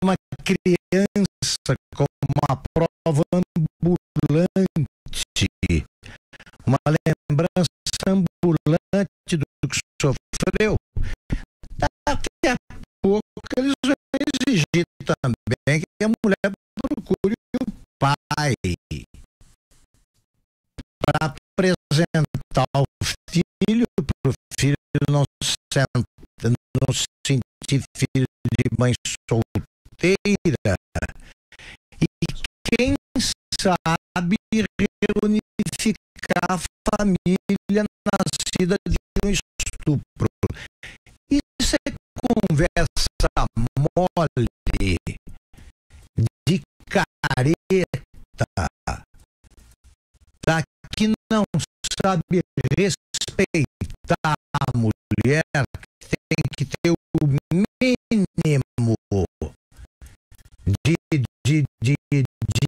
uma criança com uma prova ambulante, uma lembrança ambulante do que sofreu, daqui a pouco eles vão exigir também que a mulher procure o pai para apresentar o filho, para o filho não sentir filho de mãe solteira, e quem sabe reunificar a família nascida de um estupro. Isso é conversa mole, de careta, da que não sabe respeitar a mulher, que tem que ter o mínimo de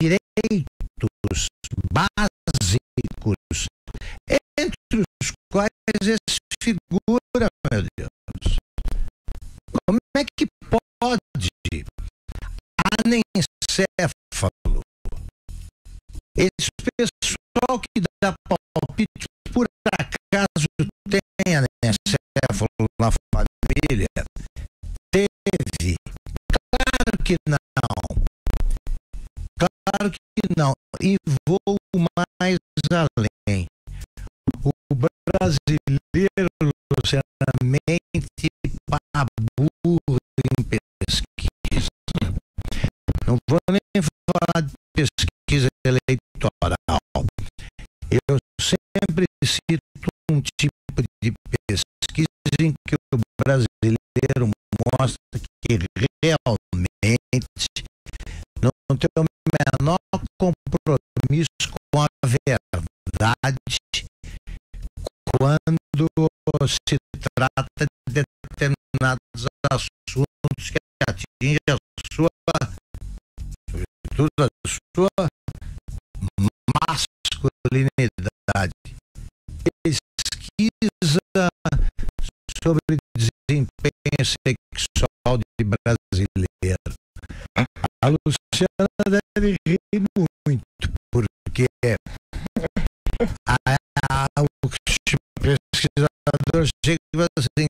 direitos básicos, entre os quais esse figura, meu Deus. Como é que pode anencéfalo, esse pessoal que dá palpite, por acaso tem anencéfalo na família? Teve? Claro que não. Claro que não. E vou mais além. O brasileiro, sinceramente, burro em pesquisa. Não vou nem falar de pesquisa eleitoral. Eu sempre cito um tipo de pesquisa em que o brasileiro mostra que realmente não tem o menor compromisso com a verdade quando se trata de determinados assuntos que atingem a sua masculinidade. Pesquisa sobre desempenho sexual de brasileiro. A Luciana deve rir muito, porque o pesquisador chega e fala assim: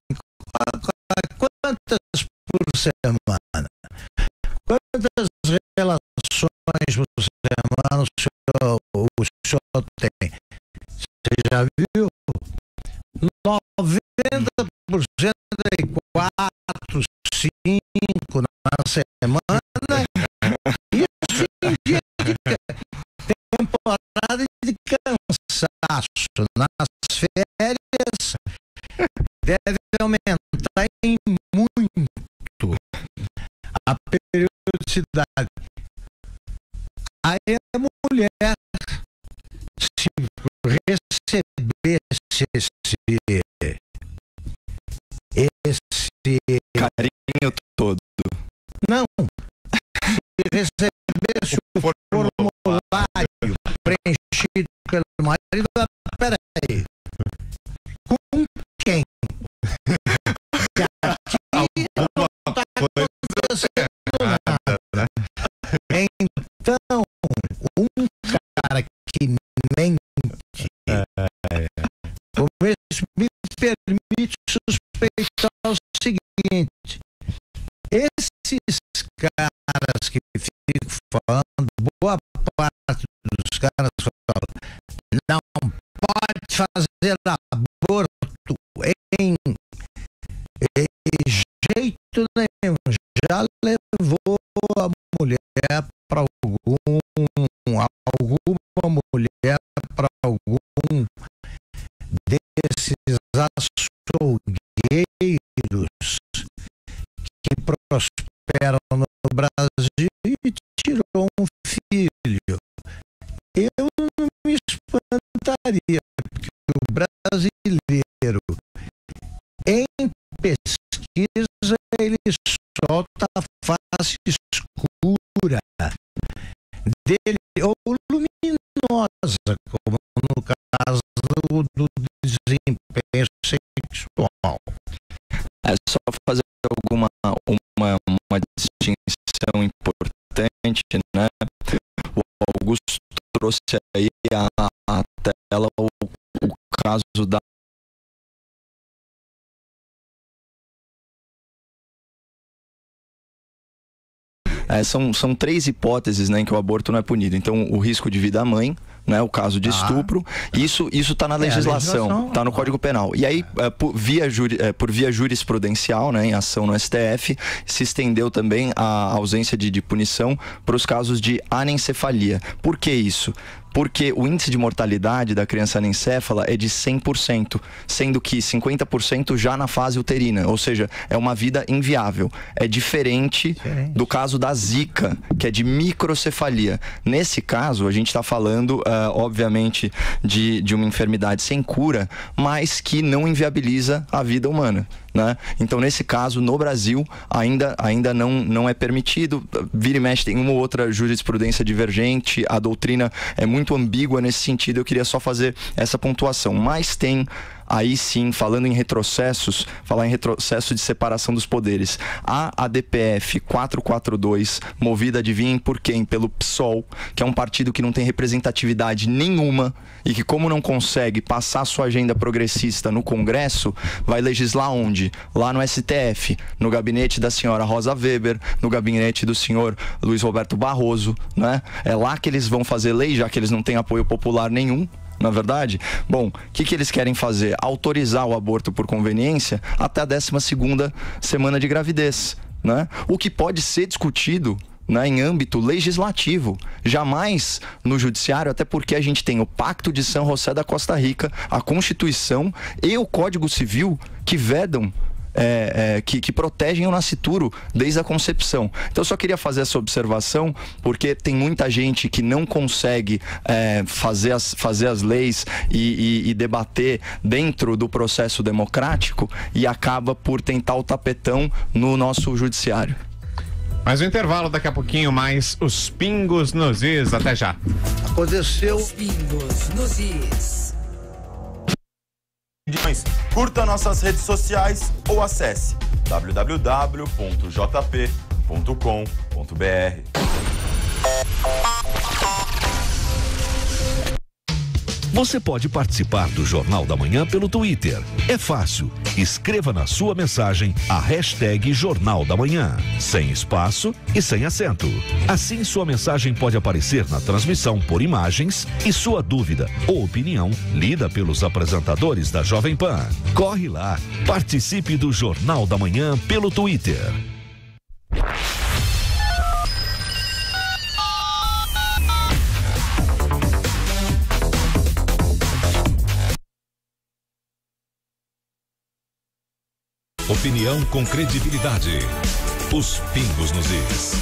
quantas por semana? Quantas relações por semana o senhor tem? Você já viu? 90% é 4, 5 na semana. Isso em dia de temporada de cansaço. Nas férias deve aumentar em muito a periodicidade. Aí a mulher, se recebesse esse carinho todo, não, se recebesse o formulário preenchido pelo marido, peraí, com quem? Aqui não está acontecendo nada. Então, um cara que mente, como esse, me permite suspeitar o seguinte: esses caras que ficam falando, boa parte dos caras falam, não pode fazer aborto em jeito nenhum. Já levou a mulher para alguma mulher para algum desses açougueiros que prosperam no Brasil e tirou um filho. Eu não me espantaria, porque o brasileiro, em pesquisa, ele solta a face escura dele, ou luminosa, como no caso do desempenho sexual. É só fazer uma distinção questão importante, né? O Augusto trouxe aí a tela o caso da são 3 hipóteses, né, em que o aborto não é punido. Então, o risco de vida à mãe, né, o caso de estupro, isso está na legislação, está no Código Penal. E aí, por via jurisprudencial, né, em ação no STF, se estendeu também a ausência de punição para os casos de anencefalia. Por que isso? Porque o índice de mortalidade da criança anencéfala é de 100%, sendo que 50% já na fase uterina, ou seja, é uma vida inviável. É diferente do caso da Zika, que é de microcefalia. Nesse caso, a gente está falando, obviamente, de uma enfermidade sem cura, mas que não inviabiliza a vida humana, né? Então, nesse caso, no Brasil, ainda não é permitido. Vira e mexe, tem uma ou outra jurisprudência divergente, a doutrina é muito ambígua nesse sentido. Eu queria só fazer essa pontuação, mas tem aí sim, falando em retrocessos, falar em retrocesso de separação dos poderes. A ADPF 442, movida, adivinhem por quem? Pelo PSOL, que é um partido que não tem representatividade nenhuma e que, como não consegue passar sua agenda progressista no Congresso, vai legislar onde? Lá no STF, no gabinete da senhora Rosa Weber, no gabinete do senhor Luiz Roberto Barroso, né? É lá que eles vão fazer lei, já que eles não têm apoio popular nenhum. Na verdade, bom, o que eles querem fazer? Autorizar o aborto por conveniência até a 12ª semana de gravidez, né? O que pode ser discutido, né, em âmbito legislativo, jamais no judiciário, até porque a gente tem o Pacto de São José da Costa Rica, a Constituição e o Código Civil que vedam, que protegem o nascituro desde a concepção. Então eu só queria fazer essa observação, porque tem muita gente que não consegue fazer as leis e debater dentro do processo democrático e acaba por tentar o tapetão no nosso judiciário. Mais um intervalo, daqui a pouquinho mais os pingos nos is. Até já. Aconteceu. Os pingos nos is. Curta nossas redes sociais ou acesse www.jp.com.br. Você pode participar do Jornal da Manhã pelo Twitter. É fácil. Escreva na sua mensagem a hashtag Jornal da Manhã, sem espaço e sem acento. Assim, sua mensagem pode aparecer na transmissão por imagens e sua dúvida ou opinião lida pelos apresentadores da Jovem Pan. Corre lá, participe do Jornal da Manhã pelo Twitter. Opinião com credibilidade. Os pingos nos is.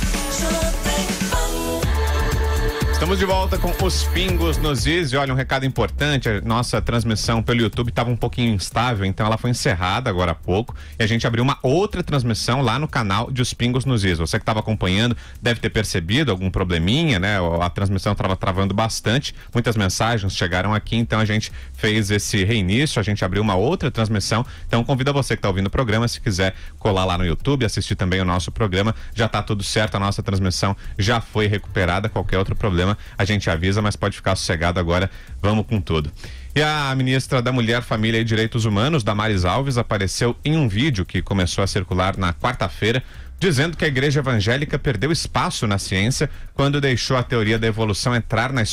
Estamos de volta com os pingos nos is. E olha, um recado importante: a nossa transmissão pelo YouTube estava um pouquinho instável, então ela foi encerrada agora há pouco e a gente abriu uma outra transmissão lá no canal de Os Pingos nos Is. Você que estava acompanhando deve ter percebido algum probleminha, né? A transmissão estava travando bastante, muitas mensagens chegaram aqui, então a gente fez esse reinício, a gente abriu uma outra transmissão. Então convido você que está ouvindo o programa, se quiser colar lá no YouTube, assistir também o nosso programa, já está tudo certo, a nossa transmissão já foi recuperada. Qualquer outro problema a gente avisa, mas pode ficar sossegado agora, vamos com tudo. E a ministra da Mulher, Família e Direitos Humanos, Damares Alves, apareceu em um vídeo que começou a circular na quarta-feira, dizendo que a igreja evangélica perdeu espaço na ciência quando deixou a teoria da evolução entrar nas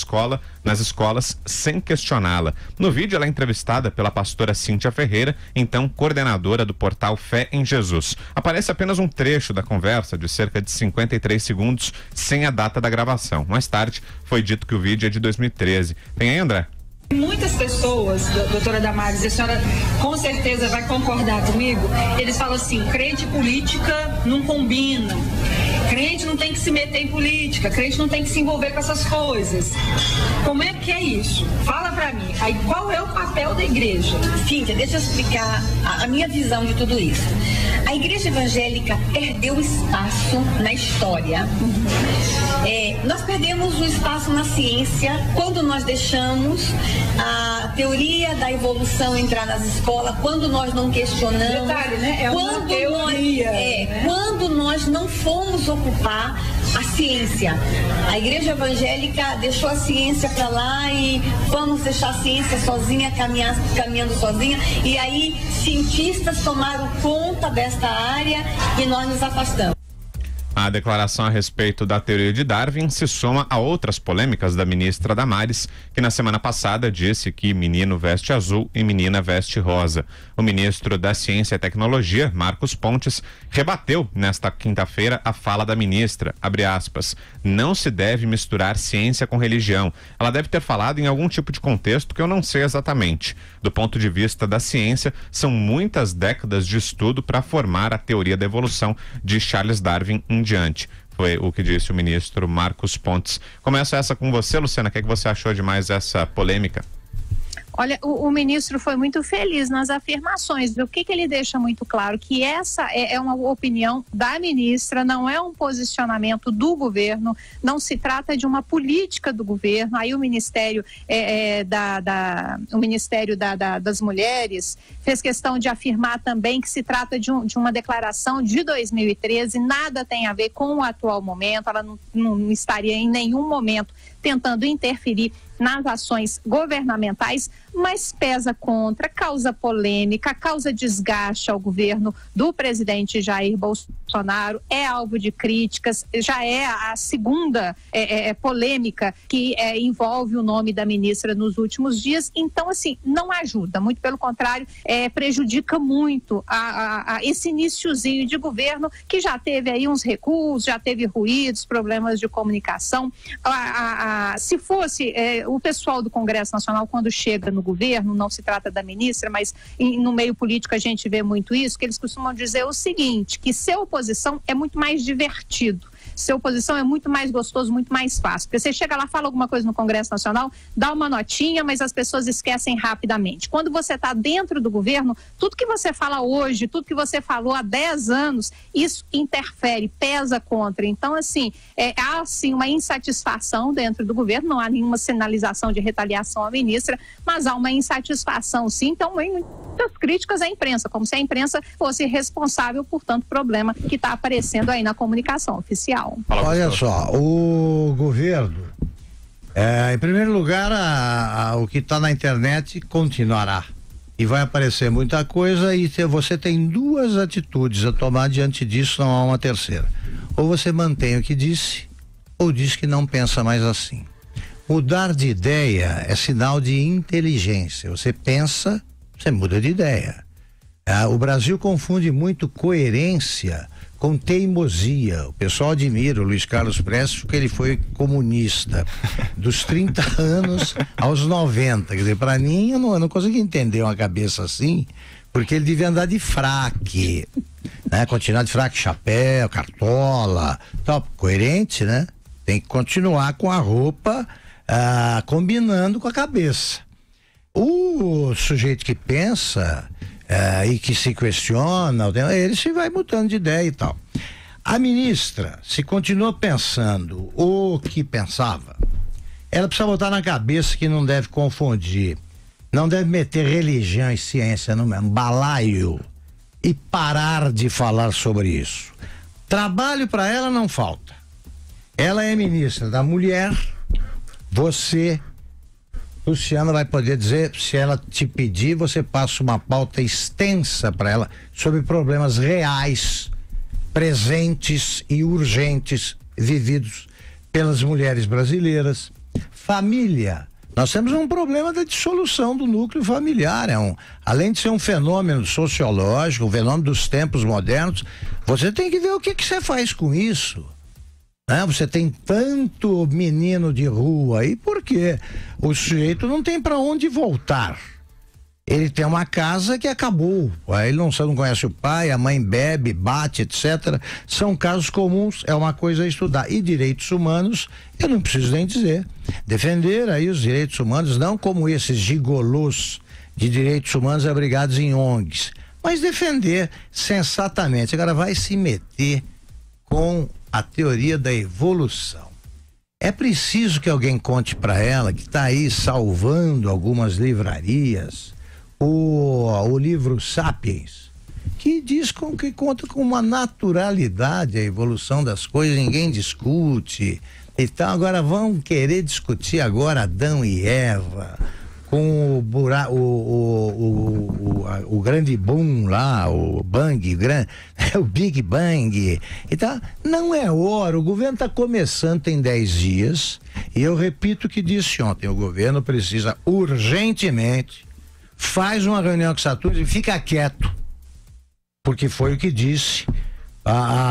escolas sem questioná-la. No vídeo, ela é entrevistada pela pastora Cíntia Ferreira, então coordenadora do portal Fé em Jesus. Aparece apenas um trecho da conversa de cerca de 53 segundos, sem a data da gravação. Mais tarde, foi dito que o vídeo é de 2013. Tem aí, André? Muitas pessoas, doutora Damares, a senhora com certeza vai concordar comigo, eles falam assim: crente e política não combinam, crente não tem que se meter em política, crente não tem que se envolver com essas coisas. Como é que é isso? Fala pra mim. Aí qual é o papel da igreja? Cíntia, deixa eu explicar a minha visão de tudo isso. A igreja evangélica perdeu espaço na história Nós perdemos o espaço na ciência quando nós deixamos a teoria da evolução entrar nas escolas, quando nós não questionamos, detalhe, né? Uma teoria, quando nós não fomos ocupar a ciência. A igreja evangélica deixou a ciência para lá e vamos deixar a ciência sozinha, caminhando sozinha, e aí cientistas tomaram conta desta área e nós nos afastamos. A declaração a respeito da teoria de Darwin se soma a outras polêmicas da ministra Damares, que na semana passada disse que menino veste azul e menina veste rosa. O ministro da Ciência e Tecnologia, Marcos Pontes, rebateu nesta quinta-feira a fala da ministra, abre aspas, não se deve misturar ciência com religião. Ela deve ter falado em algum tipo de contexto que eu não sei exatamente. Do ponto de vista da ciência, são muitas décadas de estudo para formar a teoria da evolução de Charles Darwin em diante. Foi o que disse o ministro Marcos Pontes. Começa essa com você, Luciana. O que você achou de mais essa polêmica? Olha, o ministro foi muito feliz nas afirmações. O que ele deixa muito claro? Que essa é uma opinião da ministra, não é um posicionamento do governo, não se trata de uma política do governo. Aí o Ministério das Mulheres fez questão de afirmar também que se trata de uma declaração de 2013, nada tem a ver com o atual momento, ela não estaria em nenhum momento tentando interferir nas ações governamentais, mas pesa contra, causa polêmica, causa desgaste ao governo do presidente Jair Bolsonaro, é alvo de críticas, já é a segunda polêmica que envolve o nome da ministra nos últimos dias. Então, assim, não ajuda, muito pelo contrário, prejudica muito esse iniciozinho de governo que já teve aí uns recuos, já teve ruídos, problemas de comunicação. Se fosse o pessoal do Congresso Nacional, quando chega no governo, não se trata da ministra, mas no meio político a gente vê muito isso, que eles costumam dizer o seguinte, que ser oposição é muito mais divertido. Ser oposição é muito mais gostoso, muito mais fácil. Porque você chega lá, fala alguma coisa no Congresso Nacional, dá uma notinha, mas as pessoas esquecem rapidamente. Quando você está dentro do governo, tudo que você fala hoje, tudo que você falou há 10 anos, isso interfere, pesa contra. Então, assim, há assim uma insatisfação dentro do governo, não há nenhuma sinalização de retaliação à ministra, mas há uma insatisfação, sim. Então, muitas críticas à imprensa, como se a imprensa fosse responsável por tanto problema que está aparecendo aí na comunicação oficial. Olha só, o governo, em primeiro lugar, o que está na internet continuará e vai aparecer muita coisa e você tem duas atitudes a tomar diante disso, não há uma terceira. Ou você mantém o que disse, ou diz que não pensa mais assim. Mudar de ideia é sinal de inteligência. Você pensa, você muda de ideia. O Brasil confunde muito coerência com teimosia. O pessoal admira o Luiz Carlos Prestes porque ele foi comunista dos 30 anos aos 90. Quer dizer, para mim, eu não consegui entender uma cabeça assim, porque ele devia andar de fraque, né? Continuar de fraque, chapéu, cartola, tal, coerente, né? Tem que continuar com a roupa combinando com a cabeça. O sujeito que pensa e que se questiona, ele se vai mudando de ideia e tal. A ministra, se continua pensando o que pensava, ela precisa botar na cabeça que não deve confundir, não deve meter religião e ciência no mesmo balaio e parar de falar sobre isso. Trabalho para ela não falta. Ela é ministra da Mulher, você, Luciana, vai poder dizer, se ela te pedir, você passa uma pauta extensa para ela sobre problemas reais, presentes e urgentes vividos pelas mulheres brasileiras. Família. Nós temos um problema da dissolução do núcleo familiar. Além de ser um fenômeno sociológico, um fenômeno dos tempos modernos, você tem que ver o que você faz com isso. Você tem tanto menino de rua aí, porque o sujeito não tem para onde voltar. Ele tem uma casa que acabou. Ele não conhece o pai, a mãe bebe, bate, etc. São casos comuns, é uma coisa a estudar. E direitos humanos, eu não preciso nem dizer. Defender aí os direitos humanos, não como esses gigolôs de direitos humanos abrigados em ONGs, mas defender sensatamente. Agora vai se meter com a teoria da evolução. É preciso que alguém conte para ela que está aí salvando algumas livrarias o livro Sapiens, que que conta com uma naturalidade a evolução das coisas, ninguém discute e tal. Agora vão querer discutir agora Adão e Eva com o grande boom lá, o Big Bang e tal. Não é hora, o governo está começando, tem 10 dias, e eu repito o que disse ontem, o governo precisa urgentemente, faz uma reunião com Saturno e fica quieto, porque foi o que disse,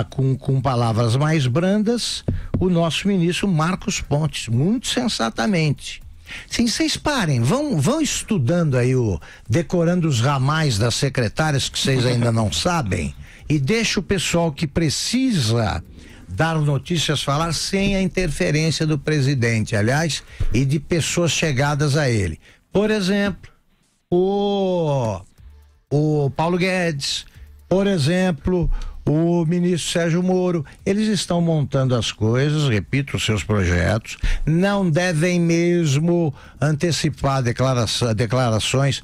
com palavras mais brandas, o nosso ministro Marcos Pontes, muito sensatamente. Sim, vocês parem, vão estudando aí, decorando os ramais das secretárias que vocês ainda não sabem, e deixa o pessoal que precisa dar notícias falar sem a interferência do presidente, aliás, e de pessoas chegadas a ele. Por exemplo, o Paulo Guedes, por exemplo, o ministro Sérgio Moro. Eles estão montando as coisas, repito, os seus projetos, não devem mesmo antecipar declarações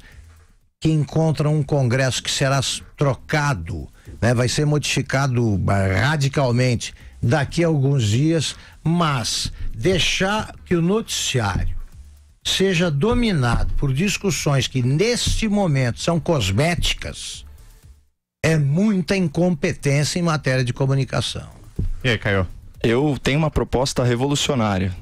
que encontram um Congresso que será trocado, né? Vai ser modificado radicalmente daqui a alguns dias, mas deixar que o noticiário seja dominado por discussões que neste momento são cosméticas é muita incompetência em matéria de comunicação. E aí, Caio? Eu tenho uma proposta revolucionária.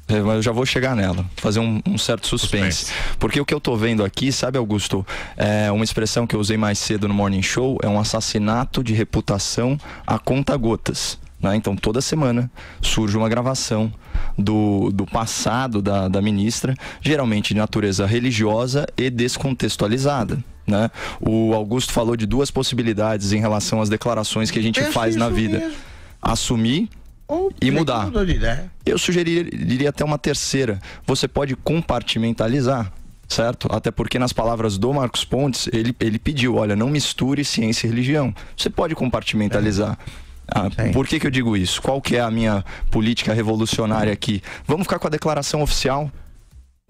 Eu já vou chegar nela, fazer um certo suspense. Porque o que eu tô vendo aqui, sabe, Augusto, é uma expressão que eu usei mais cedo no Morning Show, é um assassinato de reputação a conta-gotas, né? Então toda semana surge uma gravação do passado da ministra, geralmente de natureza religiosa e descontextualizada, né? O Augusto falou de duas possibilidades em relação às declarações que a gente faz na vida: mesmo. Assumir e mudar. Eu sugeriria até uma terceira: você pode compartimentalizar, certo? Até porque nas palavras do Marcos Pontes, ele pediu, olha, não misture ciência e religião. Você pode compartimentalizar. Por que eu digo isso? Qual que é a minha política revolucionária aqui? Vamos ficar com a declaração oficial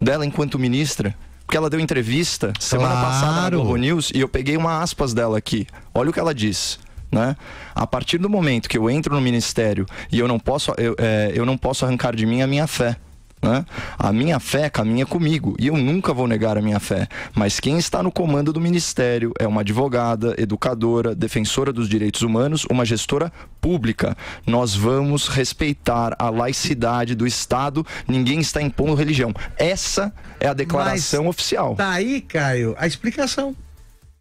dela enquanto ministra, porque ela deu entrevista semana passada na Globo News e eu peguei uma aspas dela aqui. Olha o que ela disse, né? A partir do momento que eu entro no ministério e eu não posso arrancar de mim a minha fé, né? A minha fé caminha comigo e eu nunca vou negar a minha fé, mas quem está no comando do ministério é uma advogada, educadora, defensora dos direitos humanos, uma gestora pública. Nós vamos respeitar a laicidade do Estado, ninguém está impondo religião. Essa é a declaração oficial. Tá aí, Caio, a explicação.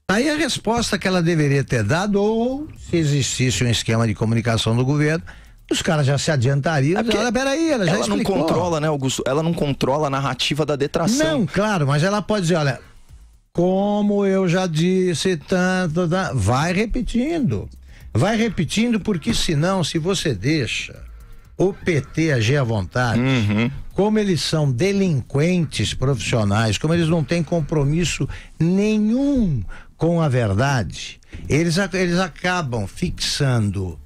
Tá aí a resposta que ela deveria ter dado, ou se existisse um esquema de comunicação do governo, os caras já se adiantariam. Peraí, ela já explicou. Não controla, né, Augusto? Ela não controla a narrativa da detração. Não, claro, mas ela pode dizer, olha, como eu já disse tanto, vai repetindo, porque senão, se você deixa o PT agir à vontade, como eles são delinquentes profissionais, como eles não têm compromisso nenhum com a verdade, eles acabam fixando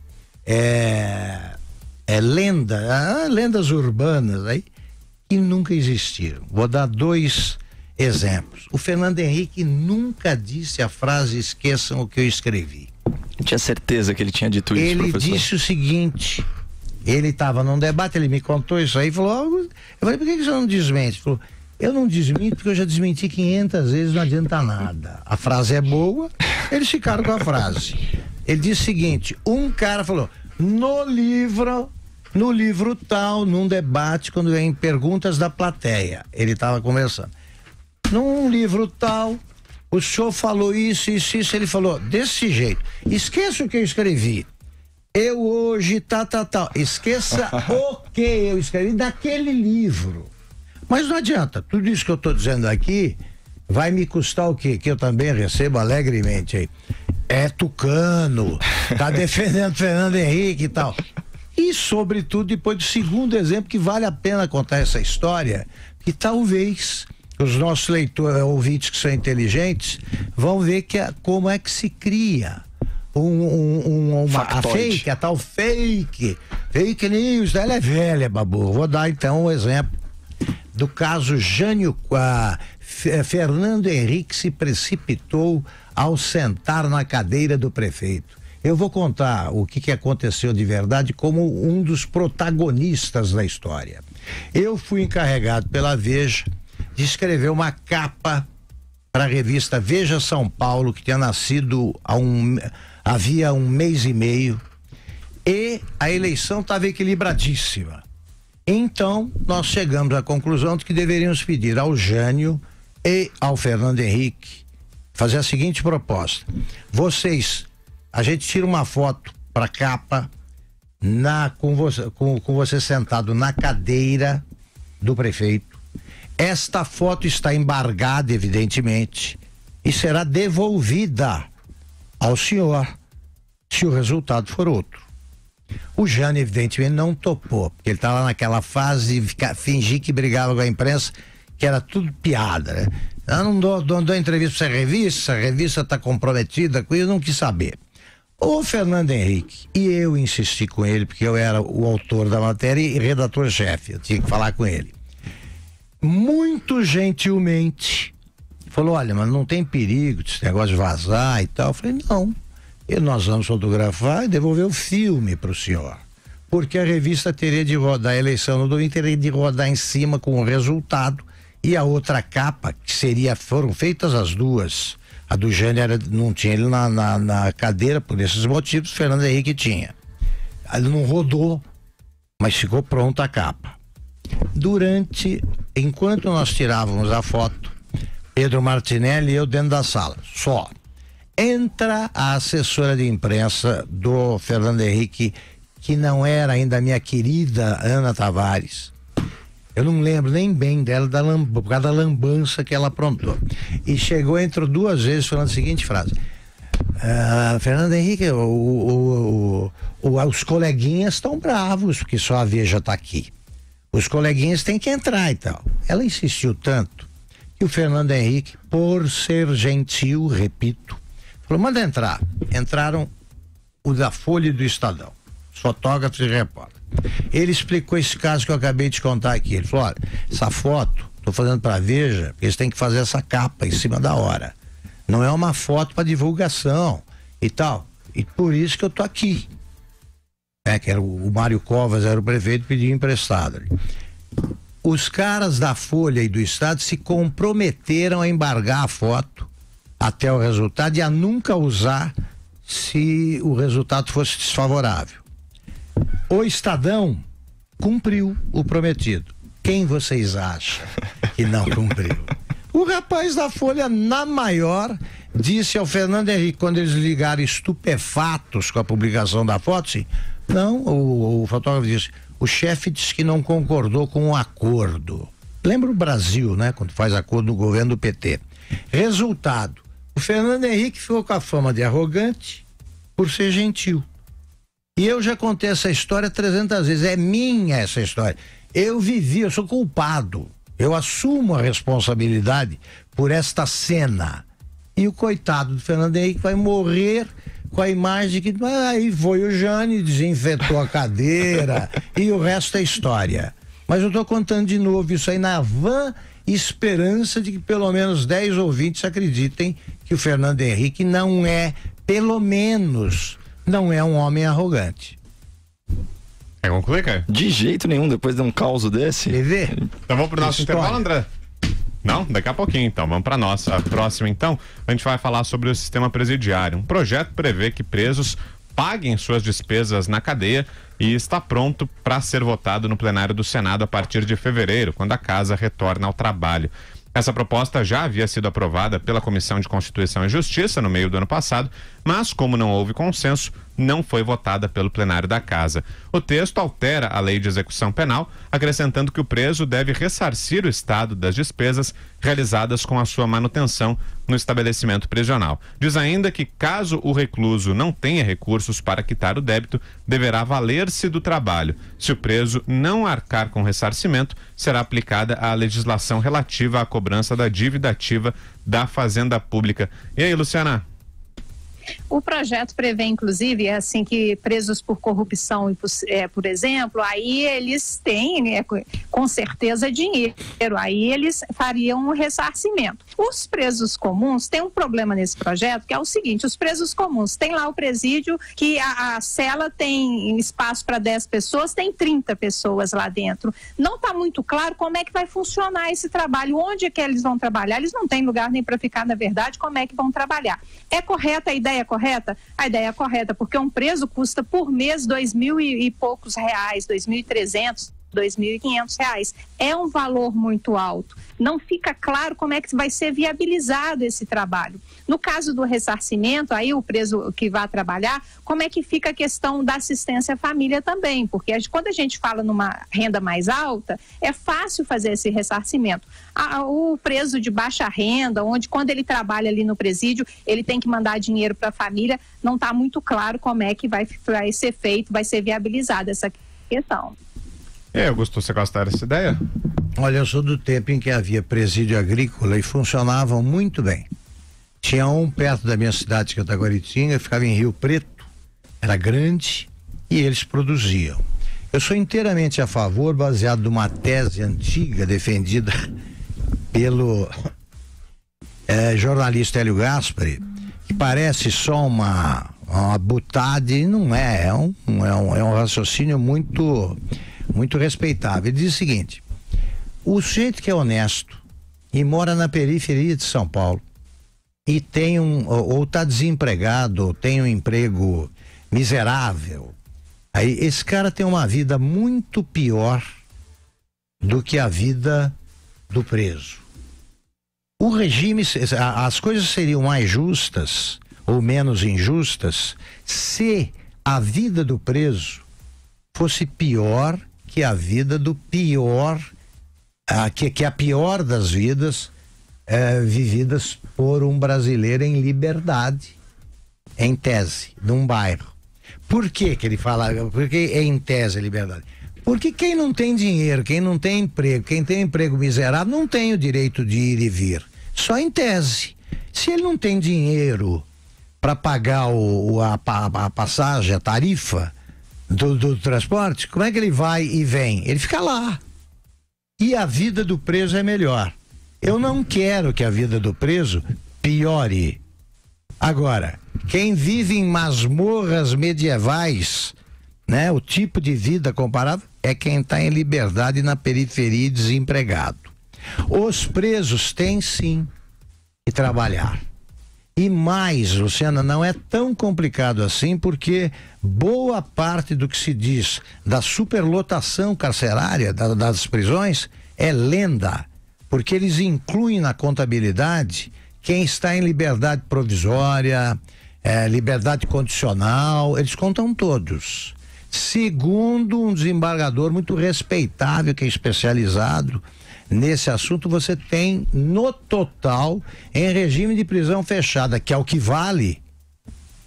lendas urbanas aí que nunca existiram. Vou dar 2 exemplos. O Fernando Henrique nunca disse a frase "esqueçam o que eu escrevi". Eu tinha certeza que ele tinha dito isso, professor. Ele disse o seguinte: ele estava num debate, ele me contou isso aí, falou, eu falei, por que você não desmente? Ele falou, eu não desminto porque eu já desmenti 500 vezes, não adianta nada. A frase é boa, eles ficaram com a frase. Ele disse o seguinte: um cara falou, no livro tal, num debate, quando vem perguntas da plateia, ele estava conversando, num livro tal, o senhor falou isso, ele falou desse jeito, esqueça o que eu escrevi, eu hoje, tal, esqueça o que eu escrevi daquele livro. Mas não adianta, tudo isso que eu estou dizendo aqui vai me custar o quê? Que eu também recebo alegremente aí. É tucano, tá defendendo Fernando Henrique e tal. E, sobretudo, depois do segundo exemplo, que vale a pena contar essa história, que talvez os nossos leitores, ouvintes que são inteligentes, vão ver como é que se cria a tal fake news, ela é velha, Babu. Vou dar então um exemplo do caso Jânio. Fernando Henrique se precipitou ao sentar na cadeira do prefeito. Eu vou contar o que aconteceu de verdade como um dos protagonistas da história. Eu fui encarregado pela Veja de escrever uma capa para a revista Veja São Paulo, que tinha nascido havia um mês e meio, e a eleição estava equilibradíssima. Então, nós chegamos à conclusão de que deveríamos pedir ao Jânio e ao Fernando Henrique fazer a seguinte proposta: a gente tira uma foto para capa com você sentado na cadeira do prefeito. Esta foto está embargada, evidentemente, e será devolvida ao senhor se o resultado for outro. O Jânio, evidentemente, não topou, porque ele estava naquela fase de fingir que brigava com a imprensa, que era tudo piada, né? Eu não dou entrevista para essa revista está comprometida com isso, não quis saber. O Fernando Henrique, e eu insisti com ele, porque eu era o autor da matéria e redator-chefe, eu tinha que falar com ele. Muito gentilmente falou: olha, mas não tem perigo desse negócio de vazar e tal. Eu falei: não, nós vamos fotografar e devolver o filme para o senhor, porque a revista teria de rodar, a eleição no domingo teria de rodar em cima com o resultado, e a outra capa, que foram feitas as duas. A do Jânio não tinha ele na cadeira, por esses motivos. O Fernando Henrique tinha. Ele não rodou, mas ficou pronta a capa. Enquanto nós tirávamos a foto, Pedro Martinelli e eu dentro da sala, só. Entra a assessora de imprensa do Fernando Henrique, que não era ainda a minha querida Ana Tavares. Eu não lembro nem bem dela, por causa da lambança que ela aprontou. E entrou duas vezes falando a seguinte frase: Fernando Henrique, os coleguinhas estão bravos, porque só a Veja está aqui. Os coleguinhas têm que entrar e tal. Ela insistiu tanto que o Fernando Henrique, por ser gentil, repito, falou: manda entrar. Entraram o da Folha e do Estadão, os fotógrafos e repórteres. Ele explicou esse caso que eu acabei de contar aqui. Ele falou: olha, essa foto estou fazendo para a Veja, eles têm que fazer essa capa em cima da hora. Não é uma foto para divulgação e tal. E por isso que eu tô aqui. Que era o Mário Covas, era o prefeito, pediu emprestado. Os caras da Folha e do Estado se comprometeram a embargar a foto até o resultado e a nunca usar se o resultado fosse desfavorável. O Estadão cumpriu o prometido. Quem vocês acham que não cumpriu? O rapaz da Folha, na maior, disse ao Fernando Henrique, quando eles ligaram estupefatos com a publicação da foto, assim, não, o fotógrafo disse: o chefe disse que não concordou com o acordo. Lembra o Brasil, né? Quando faz acordo no governo do PT. Resultado: o Fernando Henrique ficou com a fama de arrogante por ser gentil. E eu já contei essa história 300 vezes. É minha essa história. Eu vivi, eu sou culpado. Eu assumo a responsabilidade por esta cena. E o coitado do Fernando Henrique vai morrer com a imagem de que aí foi o Jânio, desinfetou a cadeira e o resto é história. Mas eu estou contando de novo isso aí na vã esperança de que pelo menos 10 ouvintes acreditem que o Fernando Henrique não é, pelo menos, não é um homem arrogante. Quer concluir, cara? De jeito nenhum, depois de um caos desse. Então vamos pro nosso intervalo, André? Não? Daqui a pouquinho, então. Vamos para nossa próxima, então. A gente vai falar sobre o sistema presidiário. Um projeto prevê que presos paguem suas despesas na cadeia e está pronto para ser votado no plenário do Senado a partir de fevereiro, quando a casa retorna ao trabalho. Essa proposta já havia sido aprovada pela Comissão de Constituição e Justiça no meio do ano passado, mas como não houve consenso, não foi votada pelo plenário da casa. O texto altera a lei de execução penal, acrescentando que o preso deve ressarcir o Estado das despesas realizadas com a sua manutenção no estabelecimento prisional. Diz ainda que, caso o recluso não tenha recursos para quitar o débito, deverá valer-se do trabalho. Se o preso não arcar com ressarcimento, será aplicada a legislação relativa à cobrança da dívida ativa da Fazenda Pública. E aí, Luciana? O projeto prevê, inclusive, assim, que presos por corrupção, por exemplo, aí eles têm, com certeza, dinheiro. Aí eles fariam um ressarcimento. Os presos comuns têm um problema nesse projeto, que é o seguinte: os presos comuns têm lá o presídio, que a cela tem espaço para 10 pessoas, tem 30 pessoas lá dentro. Não está muito claro como é que vai funcionar esse trabalho, onde é que eles vão trabalhar. Eles não têm lugar nem para ficar, na verdade, como é que vão trabalhar. É correta a ideia correta? A ideia é correta, porque um preso custa por mês 2.000 e poucos reais, 2.300, R$2.500. É um valor muito alto. Não fica claro como é que vai ser viabilizado esse trabalho. No caso do ressarcimento, aí o preso que vai trabalhar, como é que fica a questão da assistência à família também? Porque quando a gente fala numa renda mais alta, é fácil fazer esse ressarcimento. O preso de baixa renda, onde quando ele trabalha ali no presídio, ele tem que mandar dinheiro para a família, não está muito claro como é que vai ser feito, vai ser viabilizada essa questão. Augusto, você gosta dessa ideia? Olha, eu sou do tempo em que havia presídio agrícola e funcionavam muito bem. Tinha um perto da minha cidade, que é Taguaritinga, ficava em Rio Preto, era grande e eles produziam. Eu sou inteiramente a favor, baseado numa tese antiga defendida pelo jornalista Hélio Gaspari, que parece só uma butade, não é, é um raciocínio muito respeitável. Ele diz o seguinte: o sujeito que é honesto e mora na periferia de São Paulo e tem ou está desempregado, ou tem um emprego miserável, aí esse cara tem uma vida muito pior do que a vida do preso. O regime, as coisas seriam mais justas ou menos injustas se a vida do preso fosse pior que a vida do pior, que a pior das vidas vividas por um brasileiro em liberdade, em tese, num bairro. Por que ele fala, porque em tese é liberdade? Porque quem não tem dinheiro, quem não tem emprego, quem tem emprego miserável, não tem o direito de ir e vir, só em tese. Se ele não tem dinheiro para pagar a passagem, a tarifa do transporte, como é que ele vai e vem? Ele fica lá. E a vida do preso é melhor. Eu não quero que a vida do preso piore. Agora, quem vive em masmorras medievais, né, o tipo de vida comparável, é quem está em liberdade na periferia e desempregado. Os presos têm sim que trabalhar. E mais, Luciana, não é tão complicado assim, porque boa parte do que se diz da superlotação carcerária das prisões é lenda, porque eles incluem na contabilidade quem está em liberdade provisória, liberdade condicional, eles contam todos. Segundo um desembargador muito respeitável, que é especializado nesse assunto, você tem no total, em regime de prisão fechada, que é o que vale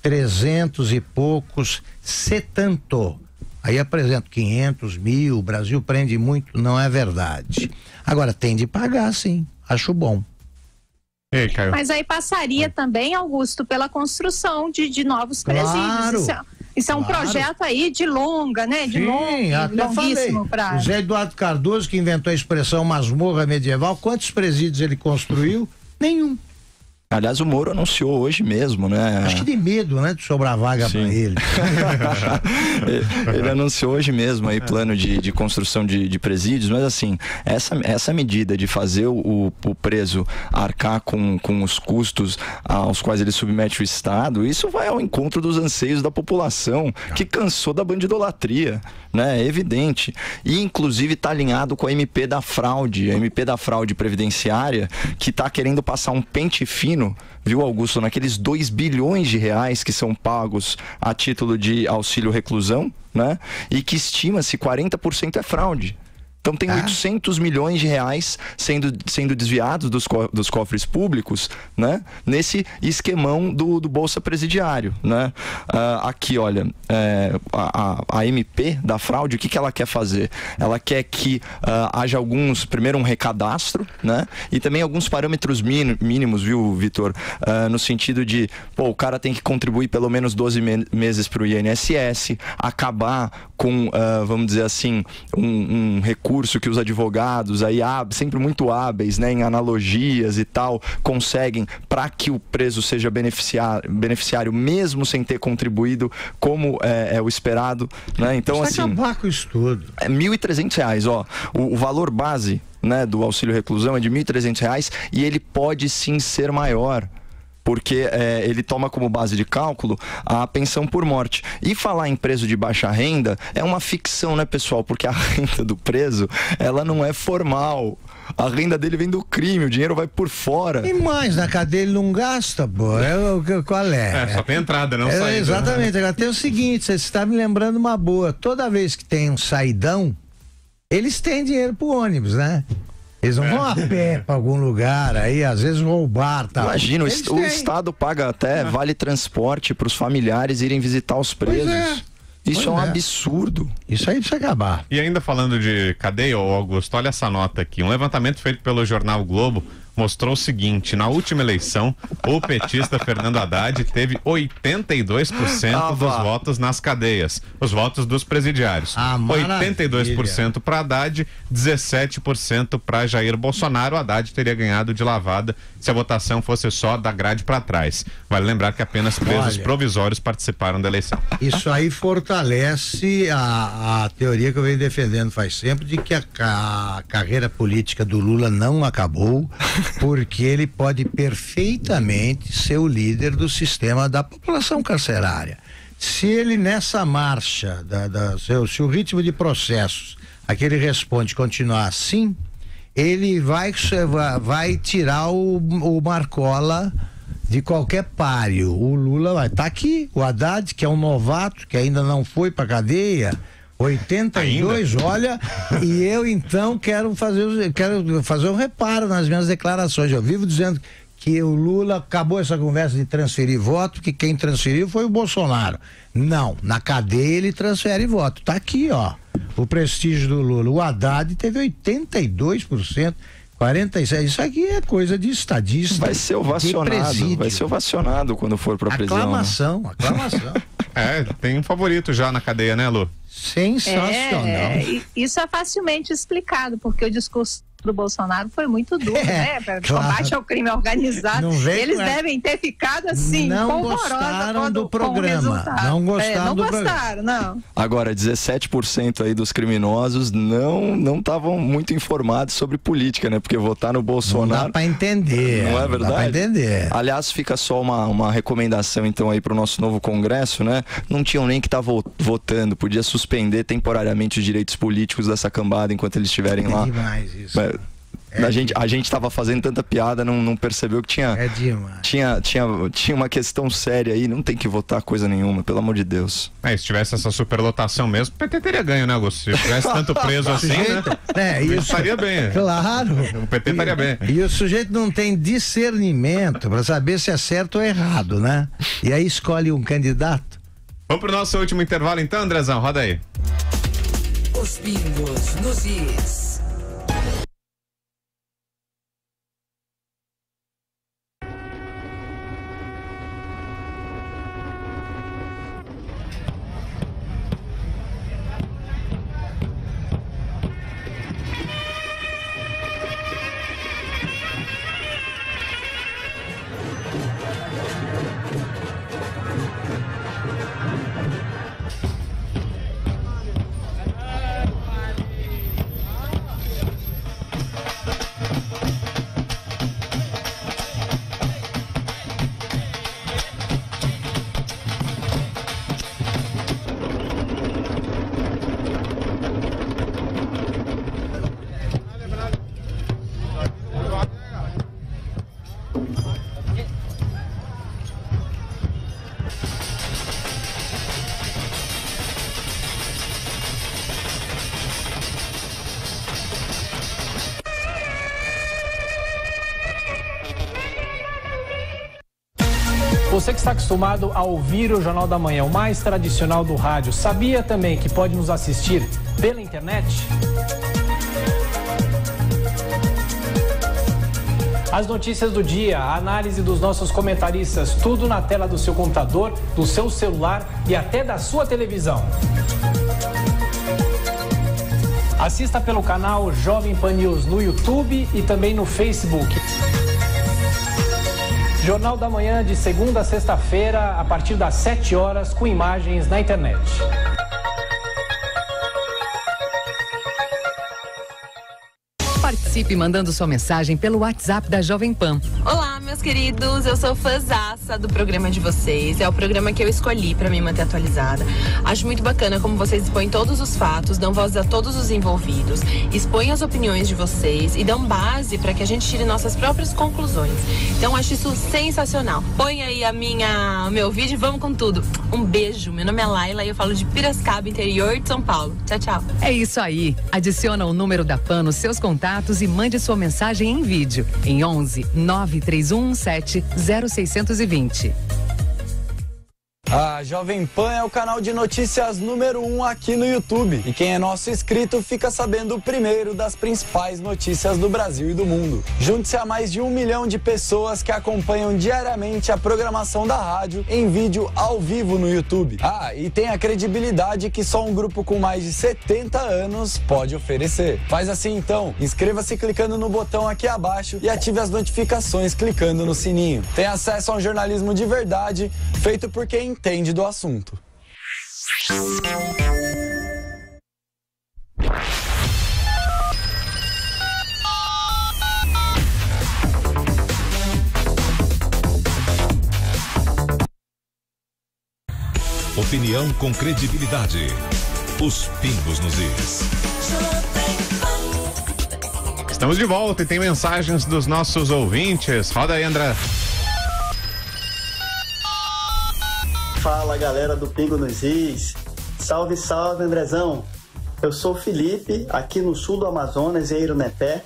300 e poucos, 70. Aí apresento 500 mil, o Brasil prende muito, não é verdade. Agora tem de pagar, sim, acho bom. Ei, Caio. Mas aí passaria também, Augusto, pela construção de novos presídios. Isso é um projeto aí de longa, né? De longuíssimo prazo. O Zé Eduardo Cardoso, que inventou a expressão masmorra medieval, quantos presídios ele construiu? Nenhum. Aliás, o Moro anunciou hoje mesmo, né? Acho que de medo, né? De sobrar vaga para ele. Ele anunciou hoje mesmo aí plano de construção de presídios, mas assim, essa medida de fazer o preso arcar com os custos aos quais ele submete o Estado, isso vai ao encontro dos anseios da população, que cansou da bandidolatria, né? É evidente. E inclusive está alinhado com a MP da fraude, previdenciária, que está querendo passar um pente fino, viu, Augusto, naqueles 2 bilhões de reais que são pagos a título de auxílio reclusão, né? E que estima-se 40% é fraude. Então tem 800 milhões de reais sendo desviados dos cofres públicos, né? Nesse esquemão do Bolsa Presidiário, né? Aqui, olha, a MP da fraude, o que ela quer fazer? Ela quer que haja primeiro um recadastro, né? E também alguns parâmetros mínimos, viu, Vitor? No sentido de, o cara tem que contribuir pelo menos 12 meses para o INSS, acabar com, vamos dizer assim, um recurso que os advogados aí sempre muito hábeis, né, em analogias e tal, conseguem para que o preso seja beneficiário mesmo sem ter contribuído como é o esperado, né? Então assim, acabar com isso tudo. É R$1.300, ó. O valor base, né, do auxílio reclusão é de R$1.300 e ele pode sim ser maior, porque ele toma como base de cálculo a pensão por morte. E falar em preso de baixa renda é uma ficção, né, pessoal? Porque a renda do preso, ela não é formal. A renda dele vem do crime, o dinheiro vai por fora. E mais, na cadeia ele não gasta, pô. Qual é? Só tem entrada, não saída. Exatamente. Agora tem o seguinte, você está me lembrando uma boa. Toda vez que tem um saidão, eles têm dinheiro pro ônibus, né? Eles não vão a pé para algum lugar, aí às vezes roubar, tá? Imagina, o Estado paga até vale transporte para os familiares irem visitar os presos. Isso é um absurdo. Isso aí precisa acabar. E ainda falando de cadeia, Augusto, olha essa nota aqui. Um levantamento feito pelo jornal o Globo mostrou o seguinte: na última eleição, o petista Fernando Haddad teve 82% dos votos nas cadeias, os votos dos presidiários. 82% para Haddad, 17% para Jair Bolsonaro. O Haddad teria ganhado de lavada se a votação fosse só da grade para trás. Vale lembrar que apenas presos provisórios participaram da eleição. Isso aí fortalece a teoria que eu venho defendendo faz tempo, de que a carreira política do Lula não acabou, porque ele pode perfeitamente ser o líder do sistema da população carcerária. Se ele nessa marcha, se o ritmo de processos a que ele responde continuar assim, ele vai tirar o Marcola de qualquer páreo. O Lula vai estar aqui, o Haddad, que é um novato, que ainda não foi pra cadeia, 82, ainda? Olha, e eu então quero fazer um reparo nas minhas declarações. Eu vivo dizendo que o Lula acabou essa conversa de transferir voto, que quem transferiu foi o Bolsonaro. Não, na cadeia ele transfere voto. Tá aqui, ó, o prestígio do Lula. O Haddad teve 82%. 47, isso aqui é coisa de estadista. Vai ser ovacionado quando for pra prisão. Aclamação. Tem um favorito já na cadeia, né, Lu? Sensacional. Isso é facilmente explicado, porque o discurso do Bolsonaro foi muito duro, né? Combate ao crime organizado. Eles devem ter ficado assim, não gostaram do programa. Não gostaram do programa. Não. Agora, 17% aí dos criminosos não estavam muito informados sobre política, né? Porque votar no Bolsonaro... Não dá pra entender. Não é verdade? Não dá pra entender. Aliás, fica só uma recomendação então aí pro nosso novo Congresso, né? Não tinham nem que estar votando, podia suspender temporariamente os direitos políticos dessa cambada enquanto eles estiverem lá. Demais isso. A gente tava fazendo tanta piada, não percebeu que tinha uma questão séria aí. Não tem que votar coisa nenhuma, pelo amor de Deus. Se tivesse essa superlotação mesmo, o PT teria ganho, né, Augusto? Se tivesse tanto preso assim, né? Isso estaria bem. Claro. O PT estaria bem. E o sujeito não tem discernimento para saber se é certo ou errado, né? E aí escolhe um candidato. Vamos pro nosso último intervalo então, Andrezão, roda aí. Os pingos nos is. Você que está acostumado a ouvir o Jornal da Manhã, o mais tradicional do rádio, sabia também que pode nos assistir pela internet? As notícias do dia, a análise dos nossos comentaristas, tudo na tela do seu computador, do seu celular e até da sua televisão. Assista pelo canal Jovem Pan News no YouTube e também no Facebook. Jornal da Manhã de segunda a sexta-feira, a partir das 7 horas, com imagens na internet. Participe mandando sua mensagem pelo WhatsApp da Jovem Pan. Olá, meus queridos, eu sou fãzaça do programa de vocês. É o programa que eu escolhi para me manter atualizada. Acho muito bacana como vocês expõem todos os fatos, dão voz a todos os envolvidos, expõem as opiniões de vocês e dão base para que a gente tire nossas próprias conclusões. Então, acho isso sensacional. Põe aí o meu vídeo e vamos com tudo. Um beijo. Meu nome é Laila e eu falo de Piracicaba, interior de São Paulo. Tchau, tchau. É isso aí. Adiciona o número da PAN nos seus contatos e mande sua mensagem em vídeo em 11 93117 0620. A Jovem Pan é o canal de notícias número 1 aqui no YouTube. E quem é nosso inscrito fica sabendo primeiro das principais notícias do Brasil e do mundo. Junte-se a mais de 1 milhão de pessoas que acompanham diariamente a programação da rádio em vídeo ao vivo no YouTube. Ah, e tem a credibilidade que só um grupo com mais de 70 anos pode oferecer. Faz assim então, inscreva-se clicando no botão aqui abaixo e ative as notificações clicando no sininho. Tem acesso a um jornalismo de verdade, feito por quem entende do assunto. Opinião com credibilidade. Os pingos nos is. Estamos de volta e tem mensagens dos nossos ouvintes. Roda aí, André. Fala, galera do Pingo nos Is. Salve, salve, Andrezão. Eu sou o Felipe, aqui no sul do Amazonas, em Irunepé.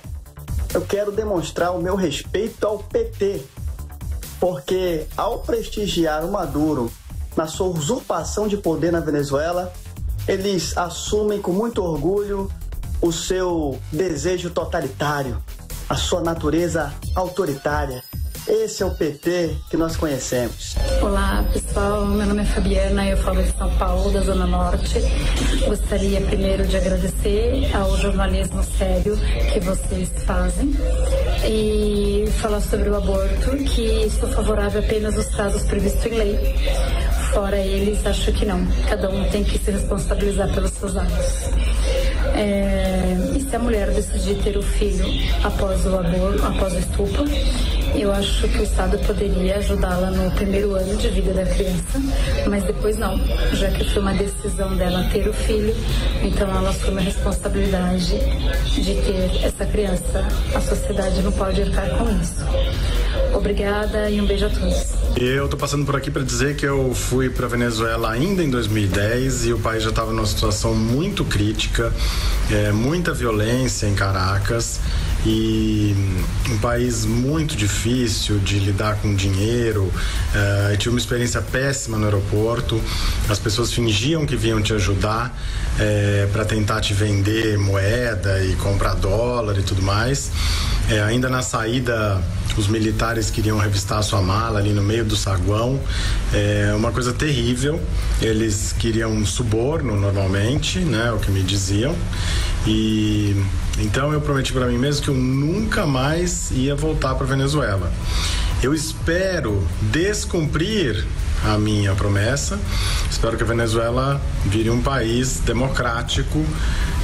Eu quero demonstrar o meu respeito ao PT, porque ao prestigiar o Maduro na sua usurpação de poder na Venezuela, eles assumem com muito orgulho o seu desejo totalitário, a sua natureza autoritária. Esse é o PT que nós conhecemos. Olá, pessoal. Meu nome é Fabiana, eu falo de São Paulo, da Zona Norte. Gostaria primeiro de agradecer ao jornalismo sério que vocês fazem e falar sobre o aborto, que sou favorável apenas aos casos previstos em lei. Fora eles, acho que não. Cada um tem que se responsabilizar pelos seus atos. E se a mulher decidir ter o filho após o aborto, após o estupro, eu acho que o Estado poderia ajudá-la no primeiro ano de vida da criança, mas depois não, já que foi uma decisão dela ter o filho, então ela assume a responsabilidade de ter essa criança. A sociedade não pode arcar com isso. Obrigada e um beijo a todos. Eu tô passando por aqui para dizer que eu fui para Venezuela ainda em 2010 e o país já estava numa situação muito crítica, muita violência em Caracas e um país muito difícil de lidar com dinheiro. Eu tive uma experiência péssima no aeroporto. As pessoas fingiam que vinham te ajudar para tentar te vender moeda e comprar dólar e tudo mais. Ainda na saída, os militares queriam revistar a sua mala ali no meio do saguão. Uma coisa terrível. Eles queriam um suborno normalmente, né? O que me diziam. E então eu prometi para mim mesmo que eu nunca mais ia voltar para Venezuela. Eu espero descumprir a minha promessa. Espero que a Venezuela vire um país democrático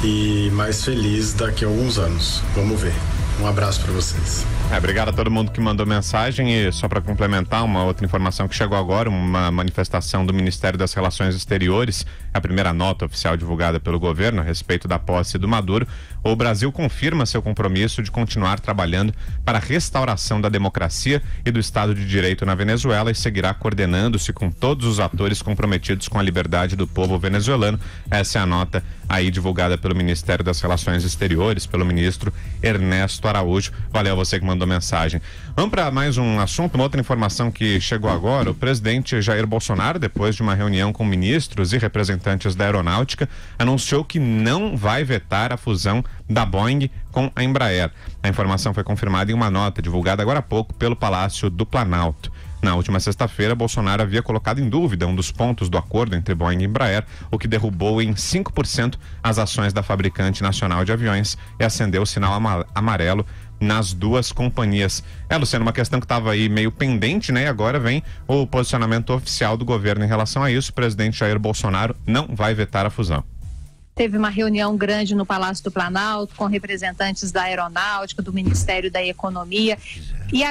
e mais feliz daqui a alguns anos. Vamos ver. Um abraço para vocês. Obrigado a todo mundo que mandou mensagem. E só para complementar, uma outra informação que chegou agora, uma manifestação do Ministério das Relações Exteriores, a primeira nota oficial divulgada pelo governo a respeito da posse do Maduro. O Brasil confirma seu compromisso de continuar trabalhando para a restauração da democracia e do Estado de Direito na Venezuela e seguirá coordenando-se com todos os atores comprometidos com a liberdade do povo venezuelano. Essa é a nota aí divulgada pelo Ministério das Relações Exteriores, pelo ministro Ernesto Ernesto Araújo. Valeu você que mandou mensagem. Vamos para mais um assunto, uma outra informação que chegou agora. O presidente Jair Bolsonaro, depois de uma reunião com ministros e representantes da aeronáutica, anunciou que não vai vetar a fusão da Boeing com a Embraer. A informação foi confirmada em uma nota divulgada agora há pouco pelo Palácio do Planalto. Na última sexta-feira, Bolsonaro havia colocado em dúvida um dos pontos do acordo entre Boeing e Embraer, o que derrubou em 5% as ações da fabricante nacional de aviões e acendeu o sinal amarelo nas duas companhias. Luciano, uma questão que estava aí meio pendente, né? E agora vem o posicionamento oficial do governo em relação a isso. O presidente Jair Bolsonaro não vai vetar a fusão. Teve uma reunião grande no Palácio do Planalto com representantes da Aeronáutica, do Ministério da Economia. E